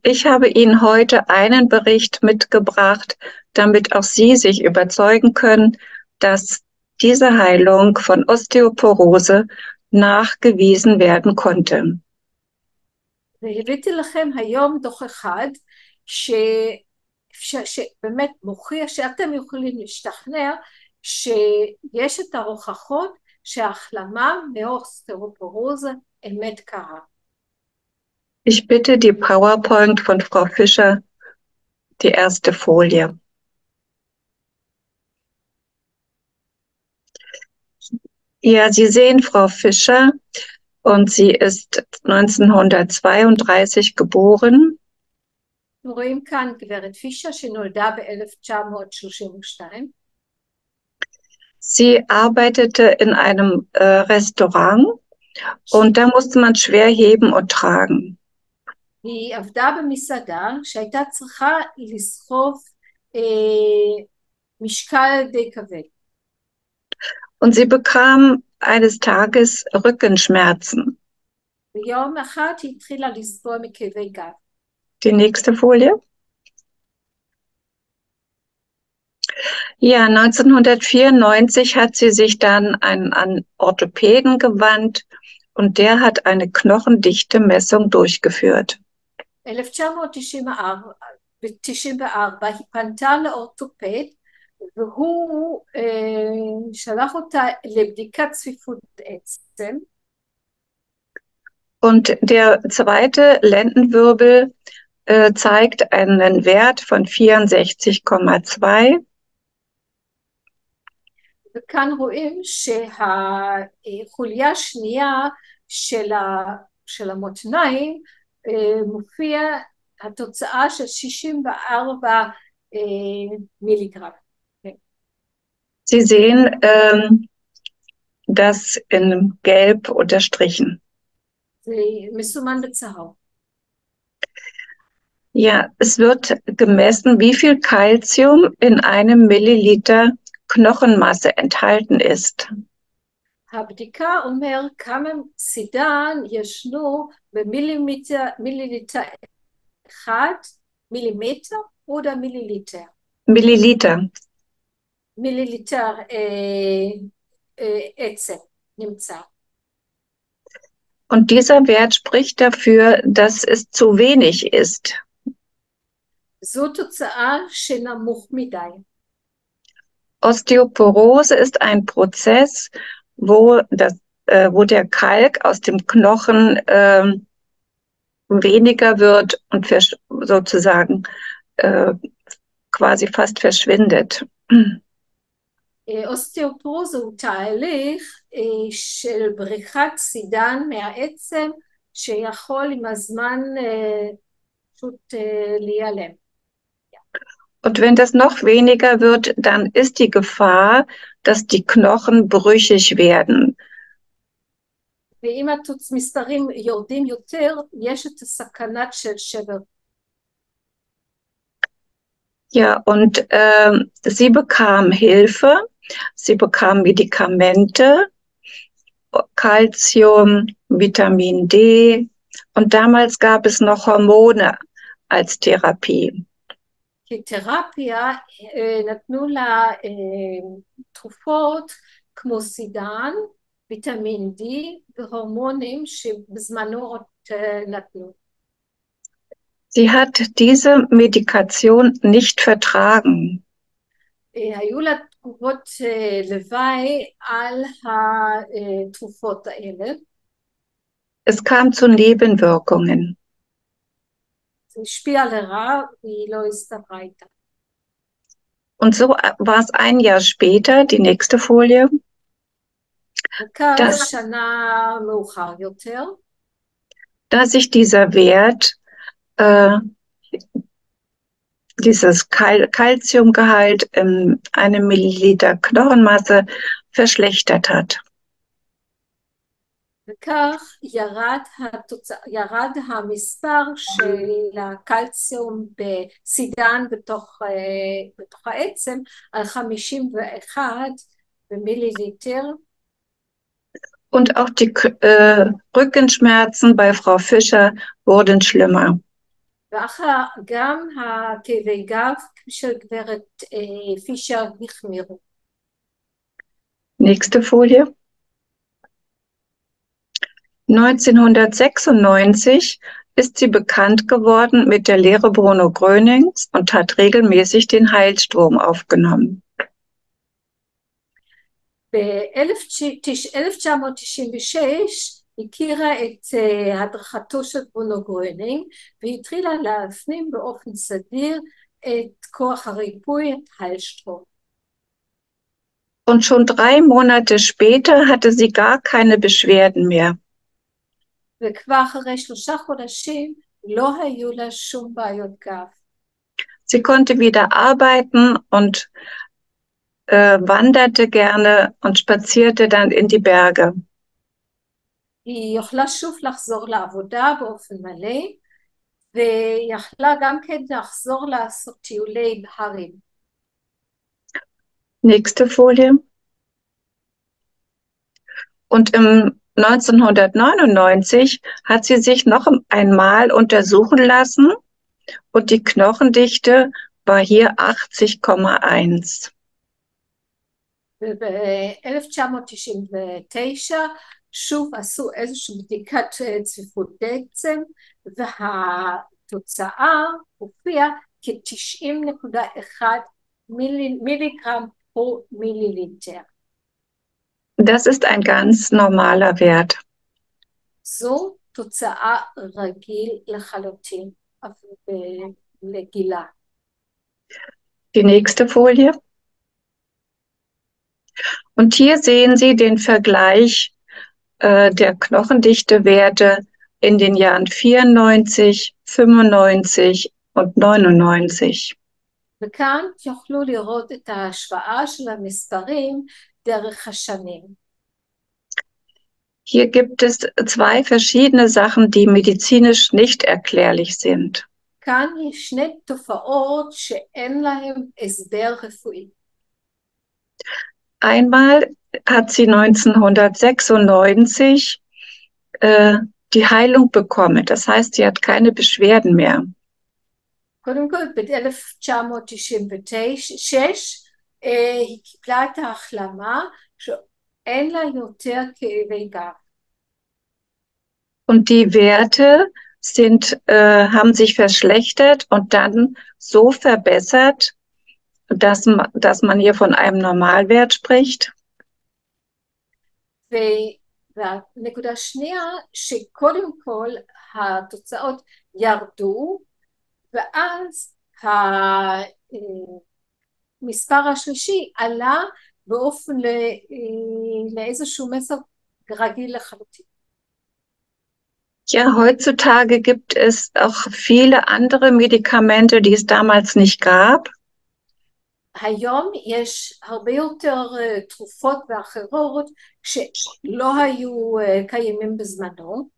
[SPEAKER 1] Ich habe Ihnen heute einen Bericht mitgebracht, damit auch Sie sich überzeugen können, dass diese Heilung von Osteoporose nachgewiesen werden konnte.
[SPEAKER 22] והבאתי לכם היום דוח אחד שבאמת מוכיח שאתם יכולים להשתכנע שיש את ההוכחות שההחלמה מאוסטאופורose אמת קרה.
[SPEAKER 1] Ich bitte die PowerPoint von Frau Fischer, die erste Folie. Ja, Sie sehen Frau Fischer und sie ist 1932 geboren.
[SPEAKER 22] רואים כאן גברת פישר שנולדה ב-1932.
[SPEAKER 1] Sie arbeitete in einem Restaurant und da musste man schwer heben und tragen.
[SPEAKER 22] היא עבדה במסעדה שהייתה צריכה לסחוב משקל די כבד.
[SPEAKER 1] Und sie bekam eines Tages Rückenschmerzen.
[SPEAKER 22] ביום אחד היא התחילה לסבול מכאבי גב.
[SPEAKER 1] Die nächste Folie. Ja, 1994 hat sie sich dann an Orthopäden gewandt und der hat eine knochendichte-Messung durchgeführt.
[SPEAKER 22] 1994 היא פנתה לאורתופד והוא שלח אותה לבדיקת צפיפות עצם.
[SPEAKER 1] Und der zweite Lendenwirbel zeigt einen Wert von 64,2.
[SPEAKER 22] וכאן רואים שהחוליה השנייה של המותניים מופיע התוצאה של 64 מיליגרם.
[SPEAKER 1] Sie sehen das in Gelb unterstrichen.
[SPEAKER 22] זה מסומן בצהוב.
[SPEAKER 1] Ja, es wird gemessen, wie viel Calcium in einem Milliliter Knochenmasse enthalten ist.
[SPEAKER 22] הבדיקה אומר כמה סידן ישנו במיליליטר אחד, מילימטר או מיליליטר?
[SPEAKER 1] Milliliter.
[SPEAKER 22] מיליליטר עצם נמצא.
[SPEAKER 1] Und dieser Wert spricht dafür, dass es zu wenig ist.
[SPEAKER 22] זו תוצאה שנמוך מדי.
[SPEAKER 1] Osteoporose ist ein Prozess, wo der Kalk aus dem Knochen weniger wird und sozusagen quasi fast verschwindet.
[SPEAKER 22] אוסטאופורוז הוא תהליך של בריחת סידן מהעצם שיכול עם הזמן פשוט להיעלם.
[SPEAKER 1] Und wenn das noch weniger wird, dann ist die Gefahr, dass die Knochen brüchig werden.
[SPEAKER 22] ואם המספרים יורדים יותר, יש את הסכנה של שבר.
[SPEAKER 1] Ja, und sie bekam Hilfe, sie bekam Medikamente, Calcium, Vitamin D, und damals gab es noch Hormone als Therapie.
[SPEAKER 22] כתרפיה נתנו לה תרופות כמו סידן, ויטמין D והורמונים שבזמנו נתנו.
[SPEAKER 1] Sie hat diese Medikation nicht vertragen.
[SPEAKER 22] היו לה תגובות לוואי על התרופות האלה.
[SPEAKER 1] Es kam zu Nebenwirkungen.
[SPEAKER 22] זה השפיע לרע והיא לא הסתדרה איתה.
[SPEAKER 1] Und so war es ein Jahr später, die nächste Folie.
[SPEAKER 22] וכך שנה מאוחר יותר.
[SPEAKER 1] Da sich dieser Wert, dieses Calciumgehalt in einem Milliliter Knochenmasse verschlechtert hat.
[SPEAKER 22] וכך ירד המספר של הקלציום בסידן בתוך העצם על 51 במיליליטר.
[SPEAKER 1] Und auch die Rückenschmerzen bei Frau Fischer wurden schlimmer.
[SPEAKER 22] גם הכאבי גב של גברת פישר החמירו.
[SPEAKER 1] Nächste Folie. 1996 ist sie bekannt geworden mit der Lehre Bruno Grönings und hat regelmäßig den Heilstrom aufgenommen.
[SPEAKER 22] ב-1996 הכירה את הדרכתו של ברונו גרונינג והתחילה להפנים באופן סדיר את כוח הריפוי, את היילשטרום.
[SPEAKER 1] Und schon 3 Monate später hatte sie gar keine Beschwerden mehr.
[SPEAKER 22] וכבר אחרי 3 חודשים לא היו לה שום בעיות גב.
[SPEAKER 1] Sie konnte wieder arbeiten und wanderte gerne und spazierte dann in die Berge.
[SPEAKER 22] היא יכלה שוב לחזור לעבודה באופן מלא, ויכלה גם כן לחזור לעשות טיולי בהרים.
[SPEAKER 1] Nächste Folie. Und im 1999 hat sie sich noch einmal untersuchen lassen und die Knochendichte war hier 80,1.
[SPEAKER 22] ב-1999 שוב עשו איזושהי בדיקת צפיפות עצם, והתוצאה הופיעה כ-90.1 מיליגרם pro Milliliter.
[SPEAKER 1] Das ist ein ganz normaler Wert.
[SPEAKER 22] זו תוצאה רגיל לחלוטין לגילה.
[SPEAKER 1] Die nächste Folie. Und hier sehen Sie den Vergleich der Knochendichtewerte in den Jahren 94, 95 und 99.
[SPEAKER 22] וכאן יוכלו לראות את ההשוואה של המספרים דרך השנים.
[SPEAKER 1] Hier gibt es 2 verschiedene Sachen, die medizinisch nicht erklärlich sind.
[SPEAKER 22] כאן יש 2 תופעות שאין להם הסבר רפואי.
[SPEAKER 1] Einmal hat sie 1996 die Heilung bekommen. Das heißt, sie hat keine Beschwerden mehr.
[SPEAKER 22] קודם כל, ב-1996 היא קיבלה את ההחלמה שאין לה יותר כאבי גב.
[SPEAKER 1] Und die Werte haben sich verschlechtert und dann so verbessert, dass man hier von einem Normalwert spricht.
[SPEAKER 22] והנקודה השנייה, שקודם כל התוצאות ירדו, ואז המספר השלישי עלה באופן לאיזשהו מסר רגיל לחלוטין.
[SPEAKER 1] Ja, heutzutage gibt es auch viele andere Medikamente, die es damals nicht gab.
[SPEAKER 22] היום יש הרבה יותר תרופות ואחרות שלא היו קיימים בזמנו.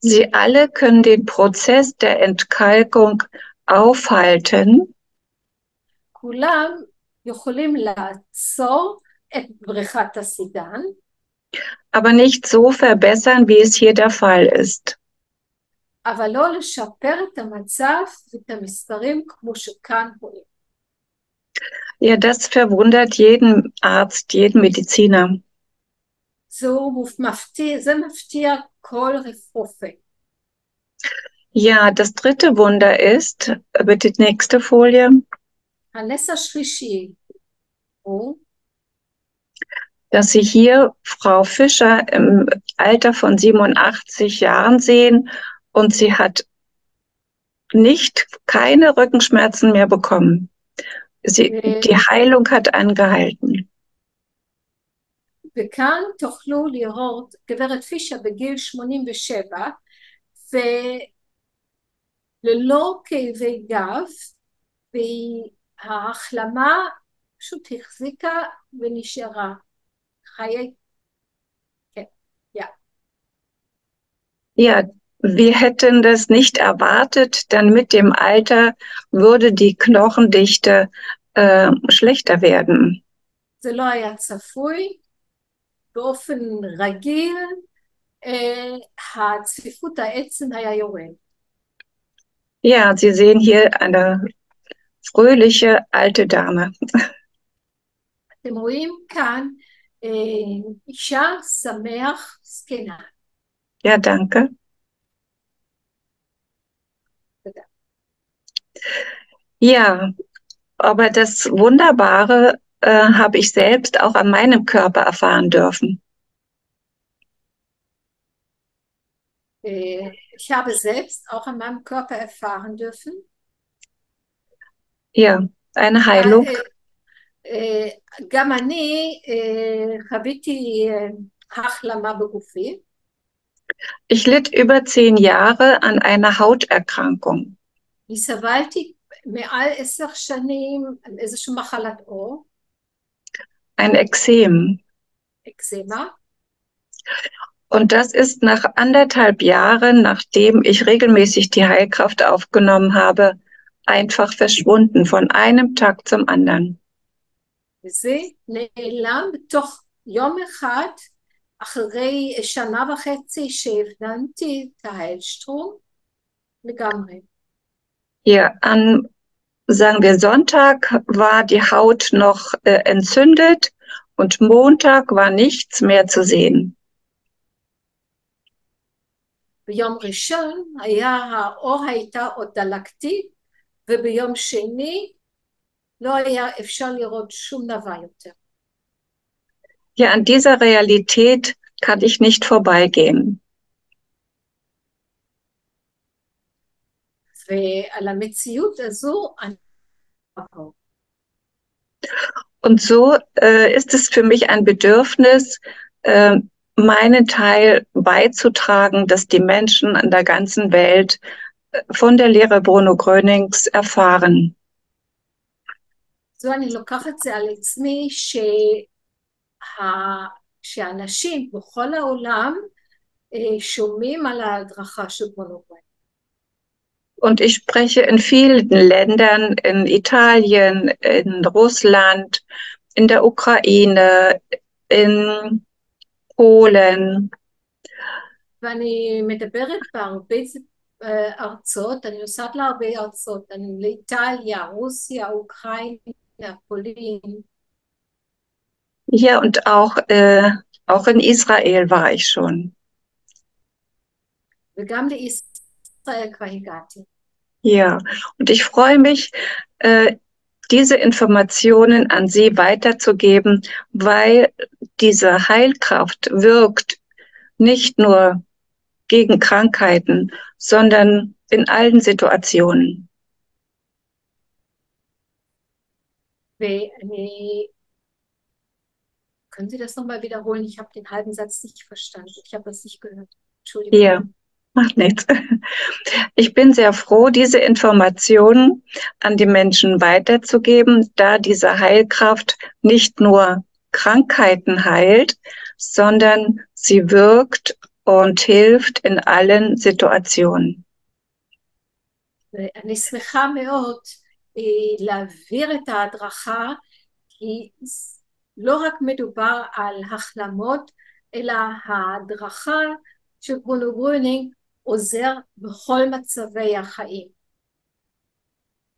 [SPEAKER 1] Sie alle können den Prozess der Entkalkung aufhalten.
[SPEAKER 22] כולם יכולים לעצור את בריחת הסידן.
[SPEAKER 1] Aber nicht so verbessern, wie es hier der Fall ist.
[SPEAKER 22] אבל לא לשפר את המצב ואת המספרים כמו שכאן רואים.
[SPEAKER 1] Ja, das verwundert jeden Arzt, jeden Mediziner.
[SPEAKER 22] זה מפתיע כל רופא.
[SPEAKER 1] Ja, das dritte Wunder ist, bitte die nächste Folie.
[SPEAKER 22] הנס השלישי הוא
[SPEAKER 1] dass Sie hier Frau Fischer im Alter von 87 Jahren sehen und sie hat keine Rückenschmerzen mehr bekommen. Die Heilung hat angehalten.
[SPEAKER 22] וכאן תוכלו לראות גברת פישר בגיל 87 וללא כאבי גב, וההחלמה פשוט החזיקה ונשארה.
[SPEAKER 1] Ja, wir hätten das nicht erwartet, denn mit dem Alter würde die Knochendichte schlechter werden.
[SPEAKER 22] זה לא היה צפוי, באופן רגיל הצפיפות העצם היה יורד.
[SPEAKER 1] Ja, Sie sehen hier eine fröhliche alte Dame.
[SPEAKER 22] אתם רואים כאן אישה שמח זקנה.
[SPEAKER 1] Ja, danke. Ja, aber das Wunderbare habe ich selbst auch an meinem Körper erfahren dürfen.
[SPEAKER 22] Ich habe selbst auch an meinem Körper erfahren dürfen.
[SPEAKER 1] Ja, eine Heilung.
[SPEAKER 22] גם אני חוויתי החלמה בגופי.
[SPEAKER 1] Ich litt über 10 Jahre an einer Hauterkrankung.
[SPEAKER 22] אני סבלתי מעל 10 שנים איזושהי מחלת עור.
[SPEAKER 1] Ein Ekzem.
[SPEAKER 22] Eczema.
[SPEAKER 1] Und das ist nach 1,5 Jahren, nachdem ich regelmäßig die Heilkraft aufgenommen habe, einfach verschwunden, von einem Tag zum anderen.
[SPEAKER 22] וזה נעלם בתוך יום אחד, אחרי 1.5 שנה שהבנתי את ההלשטרום לגמרי.
[SPEAKER 1] Ja, an, sagen wir, Sonntag war die Haut noch entzündet und Montag war nichts mehr zu sehen.
[SPEAKER 22] ביום ראשון האור הייתה עוד דלקתית, וביום שני לא היה אפשר לראות שום דבר יותר.
[SPEAKER 1] Ja, an dieser Realität kann ich nicht vorbeigehen.
[SPEAKER 22] ועל המציאות הזו אני אעבור.
[SPEAKER 1] Und so ist es für mich ein Bedürfnis, meinen Teil beizutragen, dass die Menschen in der ganzen Welt von der Lehre Bruno Grönings erfahren.
[SPEAKER 22] זו אני לוקחת את זה על עצמי שאנשים בכל העולם שומעים על ההדרכה של ברונו גרונינג.
[SPEAKER 1] Und ich spreche in vielen Ländern, in Italien, in Russland, in der Ukraine, in Polen.
[SPEAKER 22] ואני מדברת בהרבה ארצות, אני נוסעת להרבה ארצות, אני לאיטליה, רוסיה, אוקראינה, פולין.
[SPEAKER 1] Ja, und auch in Israel war ich schon.
[SPEAKER 22] וגם לישראל כבר הגעתי.
[SPEAKER 1] Ja, und ich freue mich, diese Informationen an Sie weiterzugeben, weil diese Heilkraft wirkt nicht nur gegen Krankheiten, sondern in allen Situationen.
[SPEAKER 22] Können Sie das nochmal wiederholen? Ich habe den halben Satz nicht verstanden. Ich habe das nicht gehört. Entschuldigung.
[SPEAKER 1] Ja. Macht nichts. Ich bin sehr froh, diese Informationen an die Menschen weiterzugeben, da diese Heilkraft nicht nur Krankheiten heilt, sondern sie wirkt und hilft in allen Situationen.
[SPEAKER 22] ואני שמחה מאוד להעביר את ההדרכה, כי לא רק מדובר על החלמות, אלא ההדרכה של ברונו גרונינג עוזר בכל מצבי החיים.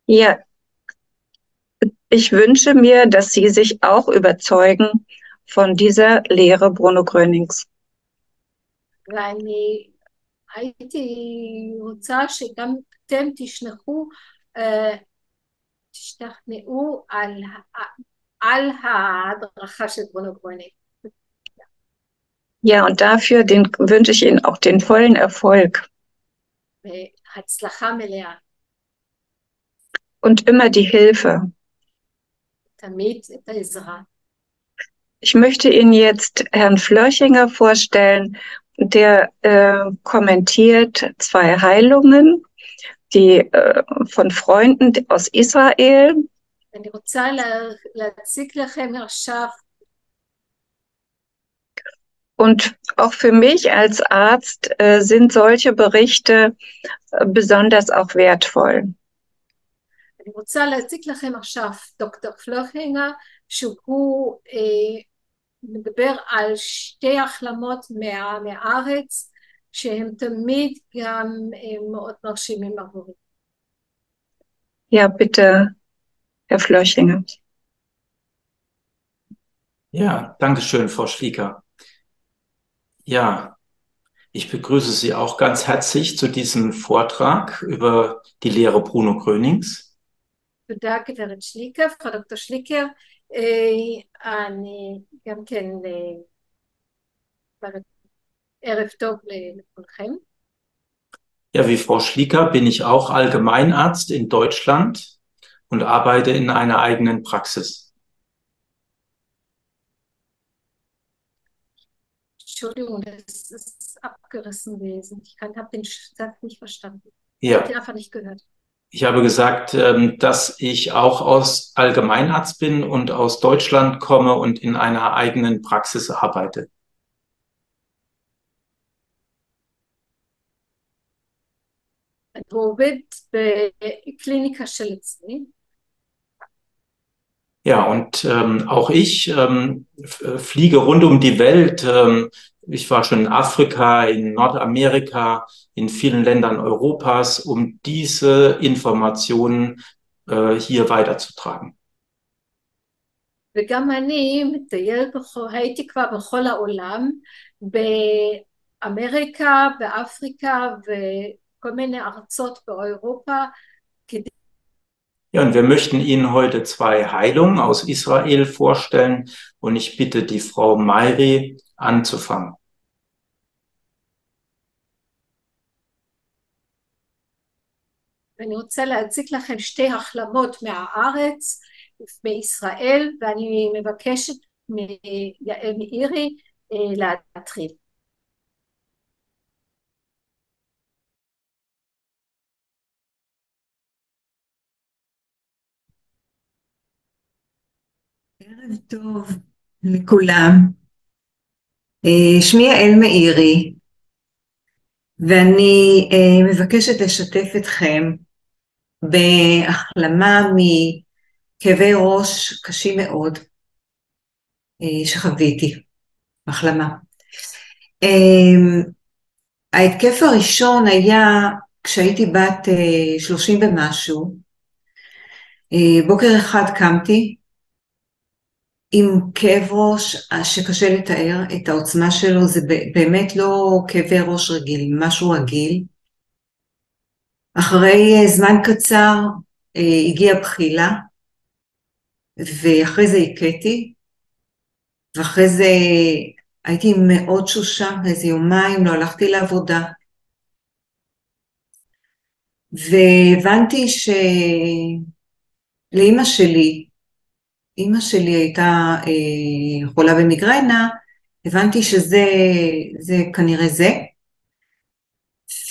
[SPEAKER 1] Ja, ich wünsche mir, dass Sie sich auch überzeugen von dieser Lehre Bruno Grönings.
[SPEAKER 22] ואני הייתי רוצה שגם אתם תשתכנעו על ההדרכה של ברונו גרונינג.
[SPEAKER 1] Ja, und dafür wünsche ich Ihnen auch den vollen Erfolg.
[SPEAKER 22] והצלחה מלאה.
[SPEAKER 1] Und immer die Hilfe.
[SPEAKER 22] תמיד את העזרה.
[SPEAKER 1] Ich möchte Ihnen jetzt Herrn Flörchinger vorstellen, der kommentiert 2 Heilungen, die von Freunden aus Israel.
[SPEAKER 22] אני רוצה להציג לכם עכשיו.
[SPEAKER 1] Und auch für mich als Arzt sind solche Berichte besonders auch wertvoll.
[SPEAKER 22] אני רוצה להציג לכם עכשיו דוקטור פלוכינגר, שהוא מדבר על 2 החלמות מהארץ, שהם תמיד גם מאוד מרשימים עבורי.
[SPEAKER 1] Ja, bitte, Herr Flörchinger.
[SPEAKER 3] Ja, danke schön, Frau Schlieker. Ja, ich begrüße Sie auch ganz herzlich zu diesem Vortrag über die Lehre Bruno Grönings.
[SPEAKER 22] תודה גברת שליקר, פרופ' דוקטור שליקר. אני גם כן ערב טוב לכולכם.
[SPEAKER 3] Ja, wie Frau Schlieker bin ich auch Allgemeinarzt in Deutschland und arbeite in einer eigenen Praxis.
[SPEAKER 22] Entschuldigung, das ist abgerissen gewesen. Ich habe den Satz nicht verstanden.
[SPEAKER 3] Ja.
[SPEAKER 22] Ich habe den einfach nicht gehört.
[SPEAKER 3] Ich habe gesagt, dass ich auch aus Allgemeinarzt bin und aus Deutschland komme und in einer eigenen Praxis arbeite.
[SPEAKER 22] אני עובד בקליניקה של עצמי.
[SPEAKER 3] Ja, und auch ich fliege rund um die Welt. Ich war schon in Afrika, in Nordamerika, in vielen Ländern Europas, um diese Informationen hier weiterzutragen.
[SPEAKER 22] וגם אני מטייל, הייתי כבר בכל העולם, באמריקה, באפריקה וכל מיני ארצות באירופה, כדי
[SPEAKER 3] Ja, und wir möchten Ihnen heute 2 Heilungen aus Israel vorstellen und ich bitte die Frau Mayri anzufangen.
[SPEAKER 22] אני רוצה להציג לכם 2 החלמות מהארץ, בישראל, ואני מבקשת מיעל מאירי להתחיל.
[SPEAKER 4] ערב טוב לכולם. שמי יעל מאירי, ואני מבקשת לשתף אתכם בהחלמה מכאבי ראש קשים מאוד שחוויתי, החלמה. ההתקף הראשון היה כשהייתי בת 30 ומשהו. בוקר אחד קמתי עם כאב ראש שקשה לתאר את העוצמה שלו, זה באמת לא כאבי ראש רגיל, משהו רגיל. אחרי זמן קצר הגיעה בחילה, ואחרי זה הכיתי, ואחרי זה הייתי מאוד שושה, איזה יומיים לא הלכתי לעבודה. והבנתי שלאמא שלי, אמא שלי הייתה חולה במיגרנה, הבנתי שזה כנראה זה,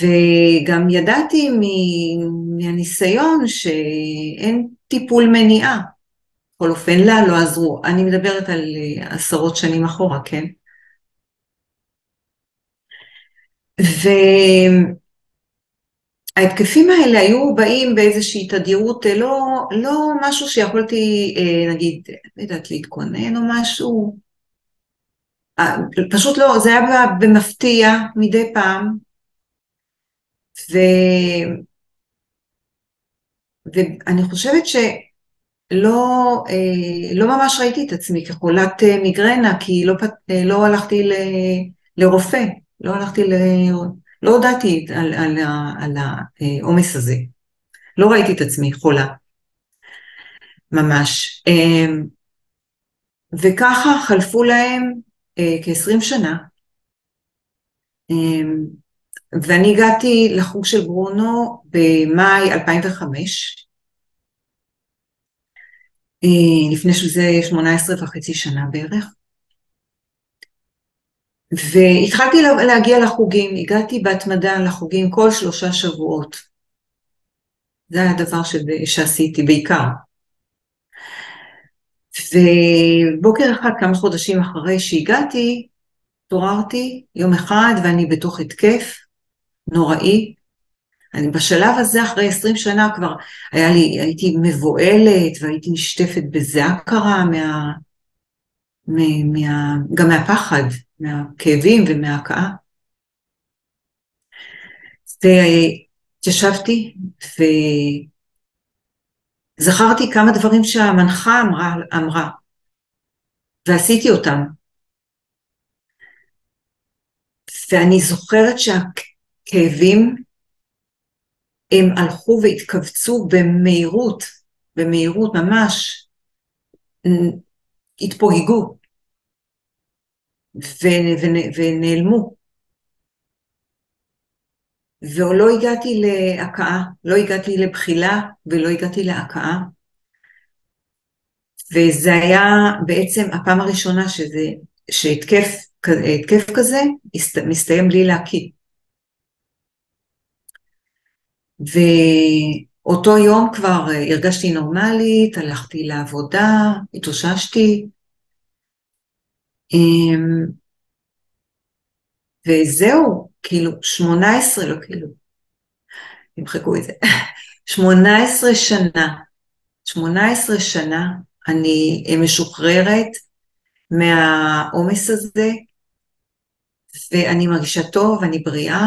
[SPEAKER 4] וגם ידעתי מהניסיון שאין טיפול מניעה. בכל אופן, לה לא עזרו. אני מדברת על עשרות שנים אחורה, כן? וההתקפים האלה היו באים באיזושהי תדירות, לא משהו שיכולתי, נגיד, לא יודעת, להתכונן או משהו. פשוט לא, זה היה במפתיע מדי פעם. ואני חושבת לא ממש ראיתי את עצמי כחולת מיגרנה, כי לא הלכתי לרופא, לא הודעתי על העומס הזה. לא ראיתי את עצמי חולה, ממש. וככה חלפו להם כ-20 שנה, ואני הגעתי לחוג של ברונו במאי 2005, לפני שזה 18.5 שנה בערך, והתחלתי להגיע לחוגים, הגעתי בהתמדה לחוגים כל 3 שבועות. זה היה הדבר שעשיתי בעיקר. ובוקר אחד, כמה חודשים אחרי שהגעתי, התעוררתי יום אחד ואני בתוך התקף נוראי. אני בשלב הזה אחרי 20 שנה כבר הייתי מבועלת והייתי נשטפת בזיעה קרה גם מהפחד, מהכאבים ומההקאה. וישבתי וזכרתי כמה דברים שהמנחה אמרה ועשיתי אותם. ואני זוכרת שהכאבים הם הלכו והתכווצו במהירות ממש, התפוגגו ונעלמו. ולא הגעתי להקאה, לא הגעתי לבחילה ולא הגעתי להקאה. וזה היה בעצם הפעם הראשונה שהתקף כזה מסתיים בלי להקיא. ואותו יום כבר הרגשתי נורמלית, הלכתי לעבודה, התאוששתי, וזהו, כאילו 18, לא כאילו, תמחקו את זה, 18 שנה אני משוחררת מהעומס הזה, ואני מרגישה טוב, אני בריאה,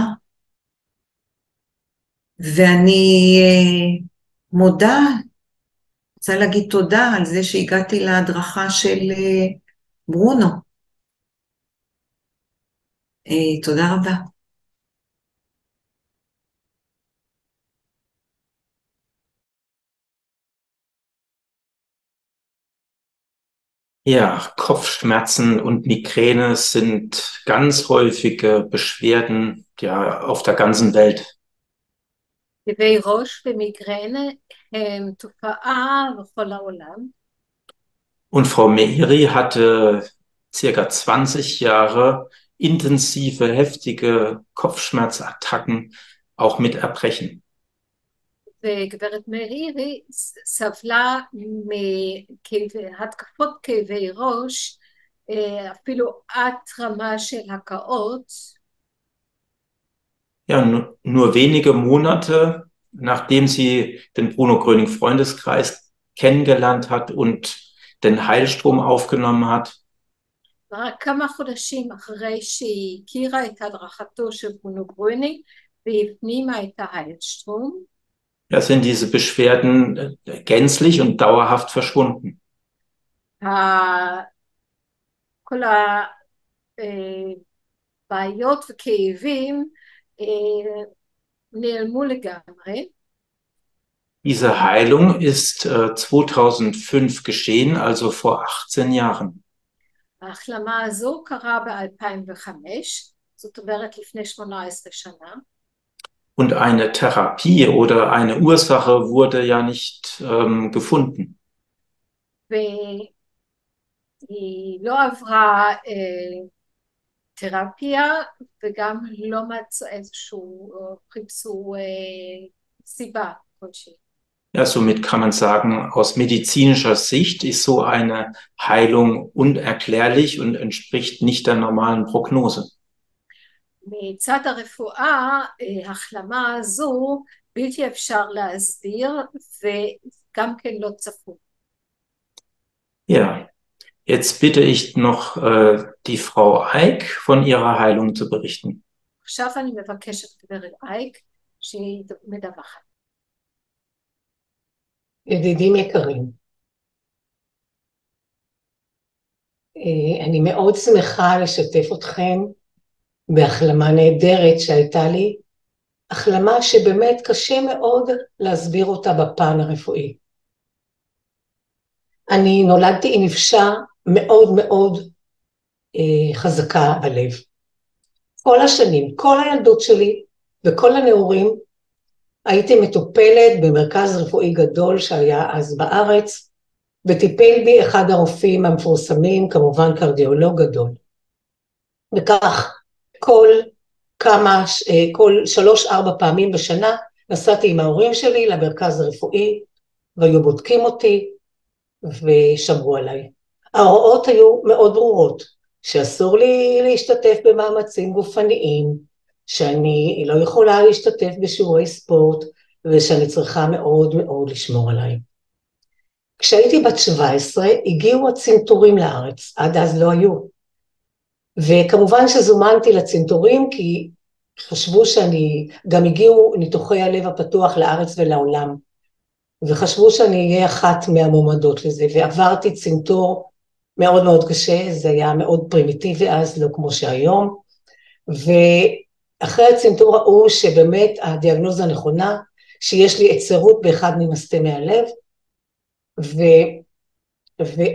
[SPEAKER 4] ואני מודה, רוצה להגיד תודה על זה שהגעתי להדרכה של ברונו. תודה רבה.
[SPEAKER 3] Ja, Kopfschmerzen und Migräne sind ganz häufige Beschwerden, ja, auf der ganzen Welt.
[SPEAKER 22] כאבי ראש ומיגרנה הם תופעה בכל העולם.
[SPEAKER 3] Und Frau Meiri hatte circa 20 Jahre intensive, heftige Kopfschmerzattacken, auch mit Erbrechen.
[SPEAKER 22] וגברת מאירי סבלה מהתקפות כאבי ראש, אפילו עד רמה של הקאות.
[SPEAKER 3] Ja, nur wenige Monate, nachdem sie den Bruno Gröning Freundeskreis kennengelernt hat und den Heilstrom aufgenommen hat.
[SPEAKER 22] רק כמה חודשים אחרי שהיא הכירה את הדרכתו של ברונו גרונינג והפנימה את ההיילשטרום.
[SPEAKER 3] Ja, sind diese Beschwerden gänzlich und dauerhaft verschwunden.
[SPEAKER 22] כל הבעיות וכאבים נעלמו לגמרי.
[SPEAKER 3] Diese Heilung ist 2005 geschehen, also vor 18 Jahren.
[SPEAKER 22] ההחלמה הזו קרה ב-2005, זאת אומרת לפני 18 שנה.
[SPEAKER 3] Und eine Therapie oder eine Ursache wurde ja nicht gefunden.
[SPEAKER 22] והיא לא עברה תרפיה, וגם לא מצאו איזשהו, חיפשו סיבה כלשהי.
[SPEAKER 3] Ja, somit kann man sagen, aus medizinischer Sicht ist so eine Heilung unerklärlich und entspricht nicht der normalen Prognose.
[SPEAKER 22] מצד הרפואה, החלמה הזו בלתי אפשר להסביר וגם כן לא צפוי.
[SPEAKER 3] Ja, jetzt bitte ich noch die Frau Eick von ihrer Heilung zu berichten.
[SPEAKER 22] עכשיו אני מבקשת גברת אייק שהיא מדווחת.
[SPEAKER 5] ידידים יקרים, אני מאוד שמחה לשתף אתכם בהחלמה נהדרת שהייתה לי, החלמה שבאמת קשה מאוד להסביר אותה בפן הרפואי. אני נולדתי עם נפשה מאוד מאוד חזקה בלב. כל השנים, כל הילדות שלי וכל הנעורים, הייתי מטופלת במרכז רפואי גדול שהיה אז בארץ, וטיפל בי אחד הרופאים המפורסמים, כמובן קרדיולוג גדול. וכך כל 3-4 פעמים בשנה נסעתי עם ההורים שלי למרכז הרפואי, והיו בודקים אותי ושמרו עליי. ההוראות היו מאוד ברורות, שאסור לי להשתתף במאמצים גופניים, שאני לא יכולה להשתתף בשיעורי ספורט, ושאני צריכה מאוד מאוד לשמור עליי. כשהייתי בת 17, הגיעו הצנתורים לארץ, עד אז לא היו. וכמובן שזומנתי לצנתורים, כי חשבו גם הגיעו ניתוחי הלב הפתוח לארץ ולעולם, וחשבו שאני אהיה אחת מהמועמדות לזה, ועברתי צנתור מאוד מאוד קשה, זה היה מאוד פרימיטיבי אז, לא כמו שהיום, ואחרי הצנתור ראו שבאמת הדיאגנוזה הנכונה, שיש לי עצרות באחד ממסתמי הלב,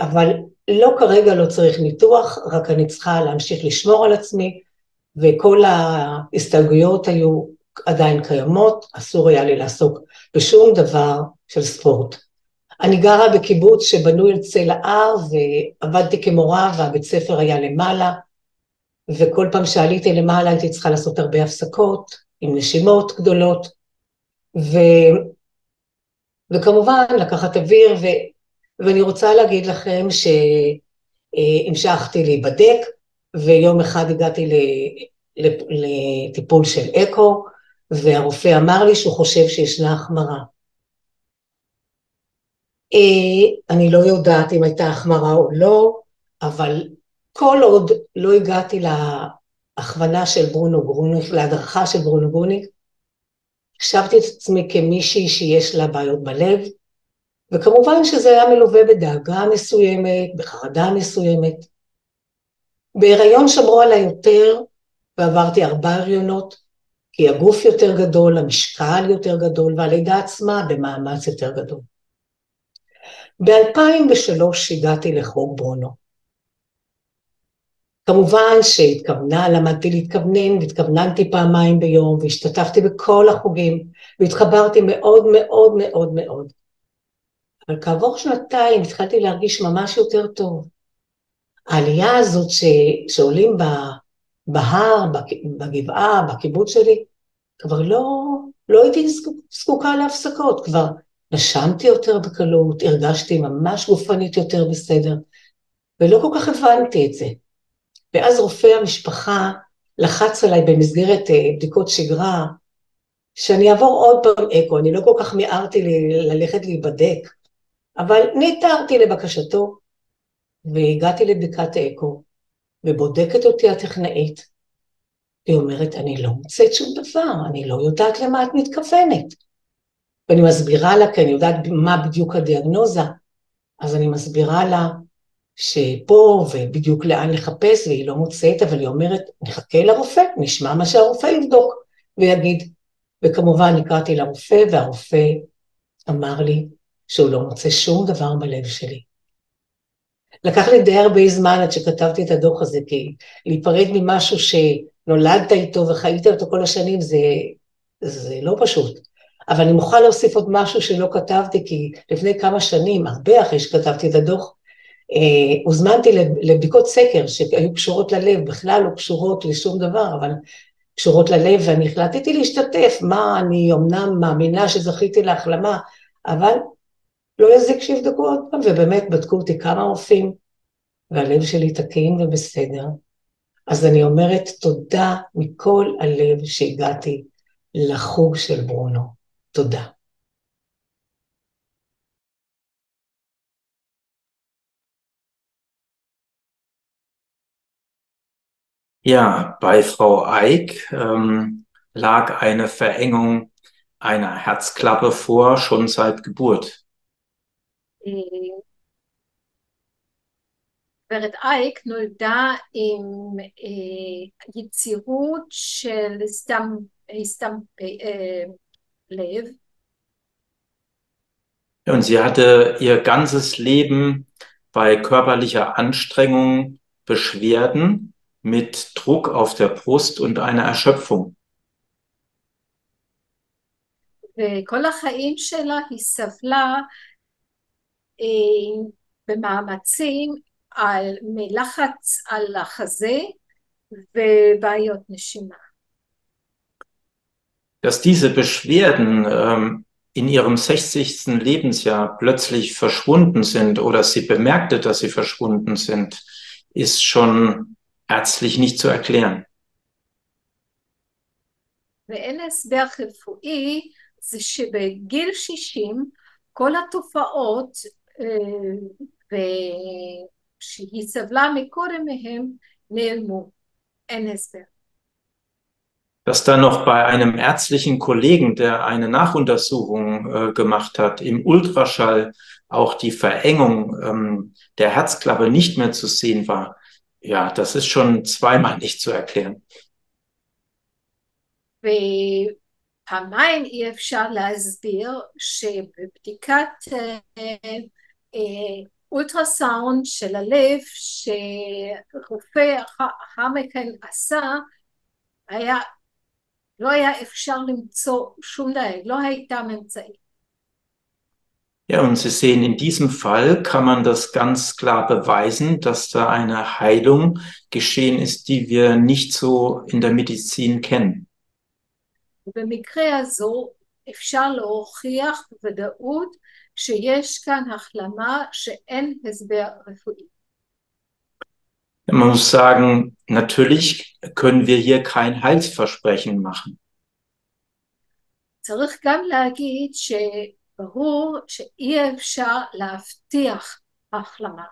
[SPEAKER 5] אבל לא כרגע לא צריך ניתוח, רק אני צריכה להמשיך לשמור על עצמי, וכל ההסתייגויות היו עדיין קיימות, אסור היה לי לעסוק בשום דבר של ספורט. אני גרה בקיבוץ שבנוי על צל ההר, ועבדתי כמורה, והבית ספר היה למעלה, וכל פעם שעליתי למעלה הייתי צריכה לעשות הרבה הפסקות, עם נשימות גדולות, וכמובן לקחת אוויר, ואני רוצה להגיד לכם שהמשכתי להיבדק, ויום אחד הגעתי לטיפול של אקו, והרופא אמר לי שהוא חושב שישנה החמרה. אני לא יודעת אם הייתה החמרה או לא, אבל כל עוד לא הגעתי להכוונה של ברונו גרוניק, להדרכה של ברונו גרוניק, חשבתי את עצמי כמישהי שיש לה בעיות בלב, וכמובן שזה היה מלווה בדאגה מסוימת, בחרדה מסוימת. בהיריון שמרו עליי יותר, ועברתי 4 הריונות, כי הגוף יותר גדול, המשקל יותר גדול, והלידה עצמה במאמץ יותר גדול. ב-2003 הגעתי לחוג ברונו. כמובן למדתי להתכוונן, והתכווננתי פעמיים ביום, והשתתפתי בכל החוגים, והתחברתי מאוד מאוד מאוד מאוד. אבל כעבור 2 התחלתי להרגיש ממש יותר טוב. העלייה הזאת שעולים בהר, בגבעה, בקיבוץ שלי, כבר לא הייתי זקוקה להפסקות, כבר נשמתי יותר בקלות, הרגשתי ממש גופנית יותר בסדר, ולא כל כך הבנתי את זה. ואז רופא המשפחה לחץ עליי במסגרת בדיקות שגרה, שאני אעבור עוד פעם אקו, אני לא כל כך מיהרתי ללכת להיבדק, אבל נעתרתי לבקשתו, והגעתי לבדיקת האקו, ובודקת אותי הטכנאית, היא אומרת, אני לא מוצאת שום דבר, אני לא יודעת למה את מתכוונת. ואני מסבירה לה, כי אני יודעת מה בדיוק הדיאגנוזה, אז אני מסבירה לה שפה ובדיוק לאן לחפש, והיא לא מוצאת, אבל היא אומרת, נחכה לרופא, נשמע מה שהרופא יבדוק ויגיד. וכמובן נקראתי לרופא, והרופא אמר לי שהוא לא מוצא שום דבר בלב שלי. לקח לי די הרבה זמן עד שכתבתי את הדוח הזה, כי להיפרד ממשהו שנולדת איתו וחיית אותו כל השנים, זה לא פשוט. אבל אני מוכרחה להוסיף עוד משהו שלא כתבתי, כי לפני כמה שנים, הרבה אחרי שכתבתי את הדוח, הוזמנתי לבדיקות סקר שהיו קשורות ללב, בכלל לא קשורות לשום דבר, אבל קשורות ללב, ואני החלטתי להשתתף. מה, אני אמנם מאמינה שזכיתי להחלמה, אבל לא יזיק שיבדקו עוד פעם, ובאמת בדקו אותי כמה רופאים, והלב שלי תקין ובסדר. אז אני אומרת תודה מכל הלב שהגעתי לחוג של ברונו. תודה.
[SPEAKER 3] Ja, bei Frau Eick lag eine Verengung einer Herzklappe vor, schon seit Geburt.
[SPEAKER 22] גברת אייק נולדה עם יצירות של לב.
[SPEAKER 3] Und sie hatte ihr ganzes Leben bei körperlicher Anstrengung Beschwerden mit Druck auf der Brust und einer Erschöpfung.
[SPEAKER 22] וכל החיים שלה היא סבלה במאמצים מלחץ על החזה ובעיות נשימה.
[SPEAKER 3] Dass diese Beschwerden in ihrem 60. Lebensjahr plötzlich verschwunden sind oder sie bemerkte, dass sie verschwunden sind, ist schon ärztlich nicht zu erklären.
[SPEAKER 22] ואין הסבר רפואי, זה שבגיל 60 כל התופעות שהיא סבלה מקודם מהם נעלמו. אין הסבר.
[SPEAKER 3] Dass da noch bei einem ärztlichen Kollegen, der eine Nachuntersuchung gemacht hat, im Ultraschall auch die Verengung der Herzklappe nicht mehr zu sehen war, ja, das ist schon zweimal nicht zu erklären.
[SPEAKER 22] ופעמיים אי אפשר להסביר שבבדיקת אולטרסאונד של הלב שרופא המכן עשה, לא היה אפשר למצוא שום דבר, לא הייתה ממצאים.
[SPEAKER 3] Ja, und Sie sehen, in diesem Fall kann man das ganz klar beweisen, dass da eine Heilung geschehen ist, die wir nicht so in der Medizin kennen.
[SPEAKER 22] ובמקרה הזו אפשר להוכיח בוודאות שיש כאן החלמה שאין הסבר רפואי.
[SPEAKER 3] Man muss sagen, natürlich können wir hier kein Heilsversprechen machen.
[SPEAKER 22] צריך גם להגיד שברור שאי אפשר להבטיח החלמה.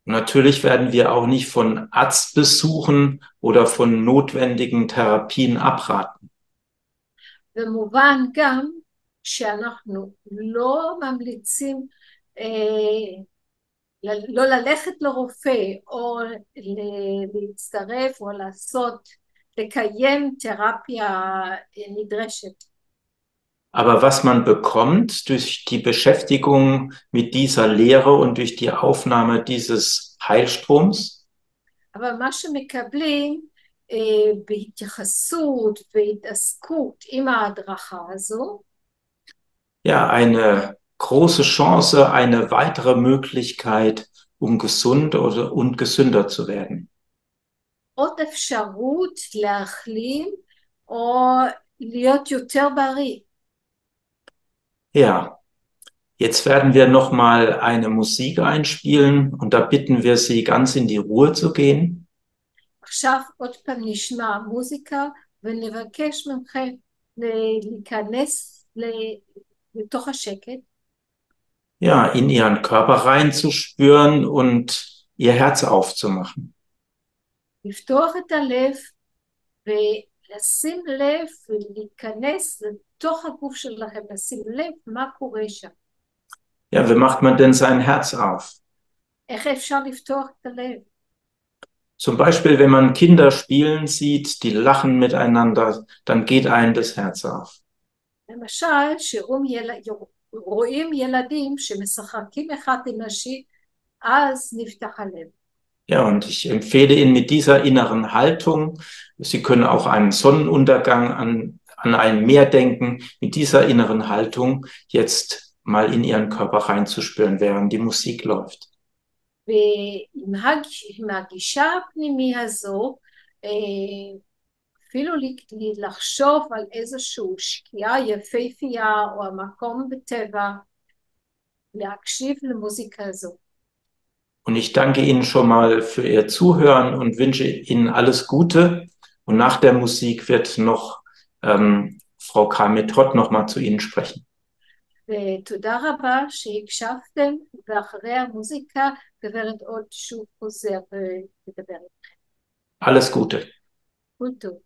[SPEAKER 3] Natürlich werden wir auch nicht von Arztbesuchen oder von notwendigen Therapien abraten.
[SPEAKER 22] במובן גם שאנחנו לא ממליצים לא ללכת לרופא או להצטרף או לקיים תרפיה נדרשת.
[SPEAKER 3] Aber was man bekommt durch die Beschäftigung mit dieser Lehre und durch die Aufnahme dieses Heilstroms,
[SPEAKER 22] אבל מה שמקבלים בהתייחסות והתעסקות עם ההדרכה הזו,
[SPEAKER 3] ja, eine große Chance, eine weitere Möglichkeit, um gesund und gesünder zu werden.
[SPEAKER 22] עוד אפשרות להחלים או להיות יותר בריא.
[SPEAKER 3] Ja, jetzt werden wir noch mal eine Musik einspielen und da bitten wir Sie, ganz in die Ruhe zu gehen.
[SPEAKER 22] עכשיו עוד פעם נשמע מוזיקה ונבקש מכם להיכנס לתוך השקט.
[SPEAKER 3] Ja, in Ihren Körper reinzuspüren und Ihr Herz aufzumachen.
[SPEAKER 22] לפתוח את הלב ולשים לב ולהיכנס לתוך הגוף שלכם, לשים לב מה קורה שם.
[SPEAKER 3] Ja, wie macht man denn sein Herz auf?
[SPEAKER 22] איך אפשר לפתוח את הלב?
[SPEAKER 3] Zum Beispiel, wenn man Kinder spielen sieht, die lachen miteinander, dann geht einem das Herz auf.
[SPEAKER 22] למשל, שרואים ילדים שמשחקים אחד עם השני, אז נפתח הלב.
[SPEAKER 3] Ja, und ich empfehle Ihnen mit dieser inneren Haltung, Sie können auch einen Sonnenuntergang an ein Meer denken, mit dieser inneren Haltung jetzt mal in Ihren Körper reinzuspüren, während die Musik läuft.
[SPEAKER 22] ועם הגישה הפנימי הזו, אפילו לחשוב על איזושהי שקיעה יפהפייה או המקום בטבע, להקשיב למוזיקה הזו.
[SPEAKER 3] Und ich danke Ihnen schon mal für Ihr Zuhören und wünsche Ihnen alles Gute. Und nach der Musik wird noch Frau Karl-Method noch mal zu Ihnen sprechen.
[SPEAKER 22] ותודה רבה שהקשבתם, ואחרי המוזיקה גברת עוד שוב חוזר לדבר איתכם.
[SPEAKER 3] Alles Gute.
[SPEAKER 22] כל טוב.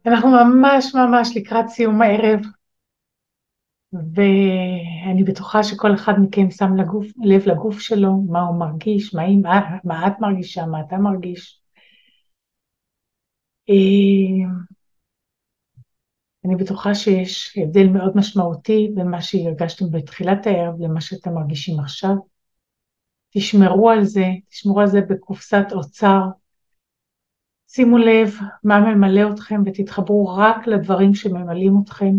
[SPEAKER 21] אנחנו ממש ממש לקראת סיום הערב, ואני בטוחה שכל אחד מכם שם לב לגוף שלו, מה הוא מרגיש, מה את מרגישה, מה אתה מרגיש. אני בטוחה שיש הבדל מאוד משמעותי בין מה שהרגשתם בתחילת הערב למה שאתם מרגישים עכשיו. תשמרו על זה בקופסת אוצר. שימו לב מה ממלא אתכם ותתחברו רק לדברים שממלאים אתכם.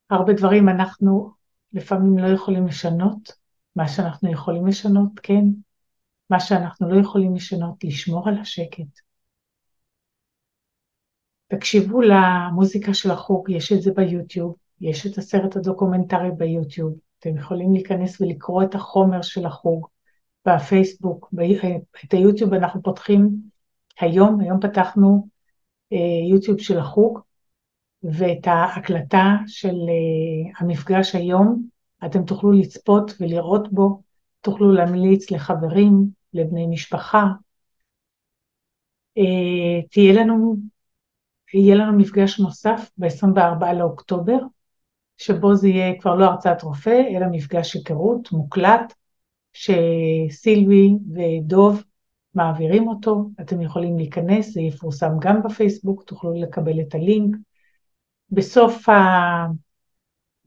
[SPEAKER 21] הרבה דברים אנחנו לפעמים לא יכולים לשנות. מה שאנחנו יכולים לשנות, כן. מה שאנחנו לא יכולים לשנות, לשמור על השקט. תקשיבו למוזיקה של החוג, יש את זה ביוטיוב, יש את הסרט הדוקומנטרי ביוטיוב, אתם יכולים להיכנס ולקרוא את החומר של החוג בפייסבוק, את היוטיוב אנחנו פותחים היום פתחנו יוטיוב של החוג, ואת ההקלטה של המפגש היום, אתם תוכלו לצפות ולראות בו, תוכלו להמליץ לחברים, לבני משפחה. יהיה לנו מפגש נוסף ב-24 לאוקטובר, שבו זה יהיה כבר לא הרצאת רופא, אלא מפגש היכרות מוקלט, שסילבי ודוב מעבירים אותו, אתם יכולים להיכנס, זה יפורסם גם בפייסבוק, תוכלו לקבל את הלינק. בסוף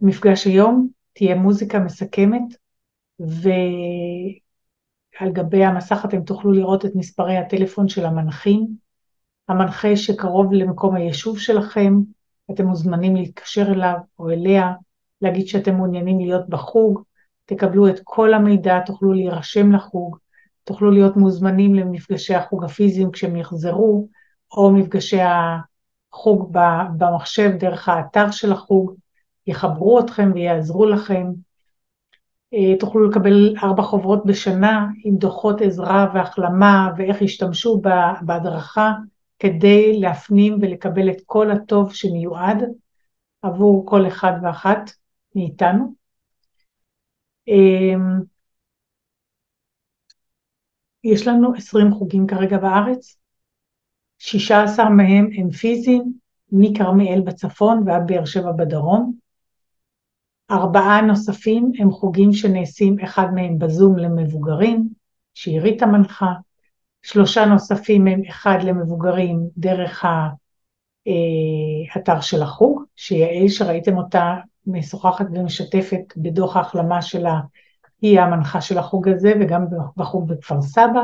[SPEAKER 21] המפגש היום תהיה מוזיקה מסכמת, ועל גבי המסך אתם תוכלו לראות את מספרי הטלפון של המנחים, המנחה שקרוב למקום היישוב שלכם, אתם מוזמנים להתקשר אליו או אליה, להגיד שאתם מעוניינים להיות בחוג, תקבלו את כל המידע, תוכלו להירשם לחוג, תוכלו להיות מוזמנים למפגשי החוג הפיזיים כשהם יחזרו, או מפגשי החוג במחשב דרך האתר של החוג, יחברו אתכם ויעזרו לכם, תוכלו לקבל 4 חוברות בשנה עם דוחות עזרה והחלמה ואיך ישתמשו בהדרכה, כדי להפנים ולקבל את כל הטוב שמיועד עבור כל אחד ואחת מאיתנו. יש לנו 20 חוגים כרגע בארץ, 16 מהם הם פיזיים, מכרמיאל בצפון ועד באר שבע בדרום. 4 נוספים הם חוגים שנעשים, אחד מהם בזום למבוגרים, שירית המנחה, 3 נוספים הם אחד למבוגרים דרך האתר של החוג, שיעל שראיתם אותה משוחחת ומשתפת בדוח ההחלמה שלה, היא המנחה של החוג הזה, וגם בחוג בכפר סבא,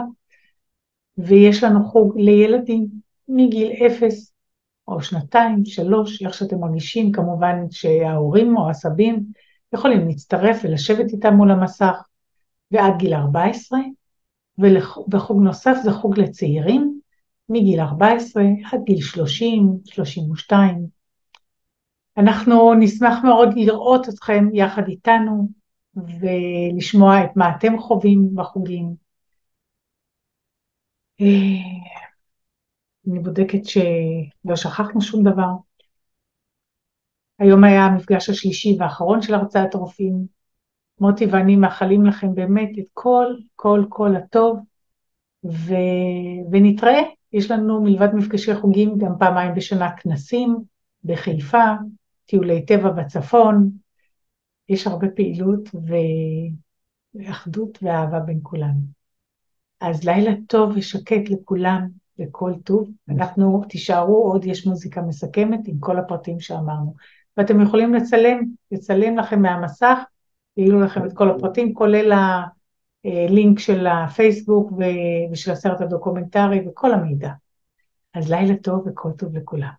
[SPEAKER 21] ויש לנו חוג לילדים מגיל 0, או 2, 3, איך שאתם מרגישים, כמובן שההורים או הסבים יכולים להצטרף ולשבת איתם מול המסך, ועד גיל 14, וחוג נוסף זה חוג לצעירים, מגיל 14 עד גיל 30, 32. אנחנו נשמח מאוד לראות אתכם יחד איתנו, ולשמוע את מה אתם חווים בחוגים. אני בודקת שלא שכחנו שום דבר. היום היה המפגש השלישי והאחרון של הרצאת הרופאים. מוטי ואני מאחלים לכם באמת את כל הטוב, ונתראה. יש לנו מלבד מפגשי חוגים גם פעמיים בשנה כנסים בחיפה, טיולי טבע בצפון. יש הרבה פעילות ואחדות ואהבה בין כולנו. אז לילה טוב ושקט לכולם, לכל טוב. אנחנו תישארו, עוד יש מוזיקה מסכמת עם כל הפרטים שאמרנו. ואתם יכולים לצלם לכם מהמסך, יהיו לכם את כל הפרטים, כולל הלינק של הפייסבוק ושל הסרט הדוקומנטרי וכל המידע. אז לילה טוב וכל טוב לכולם.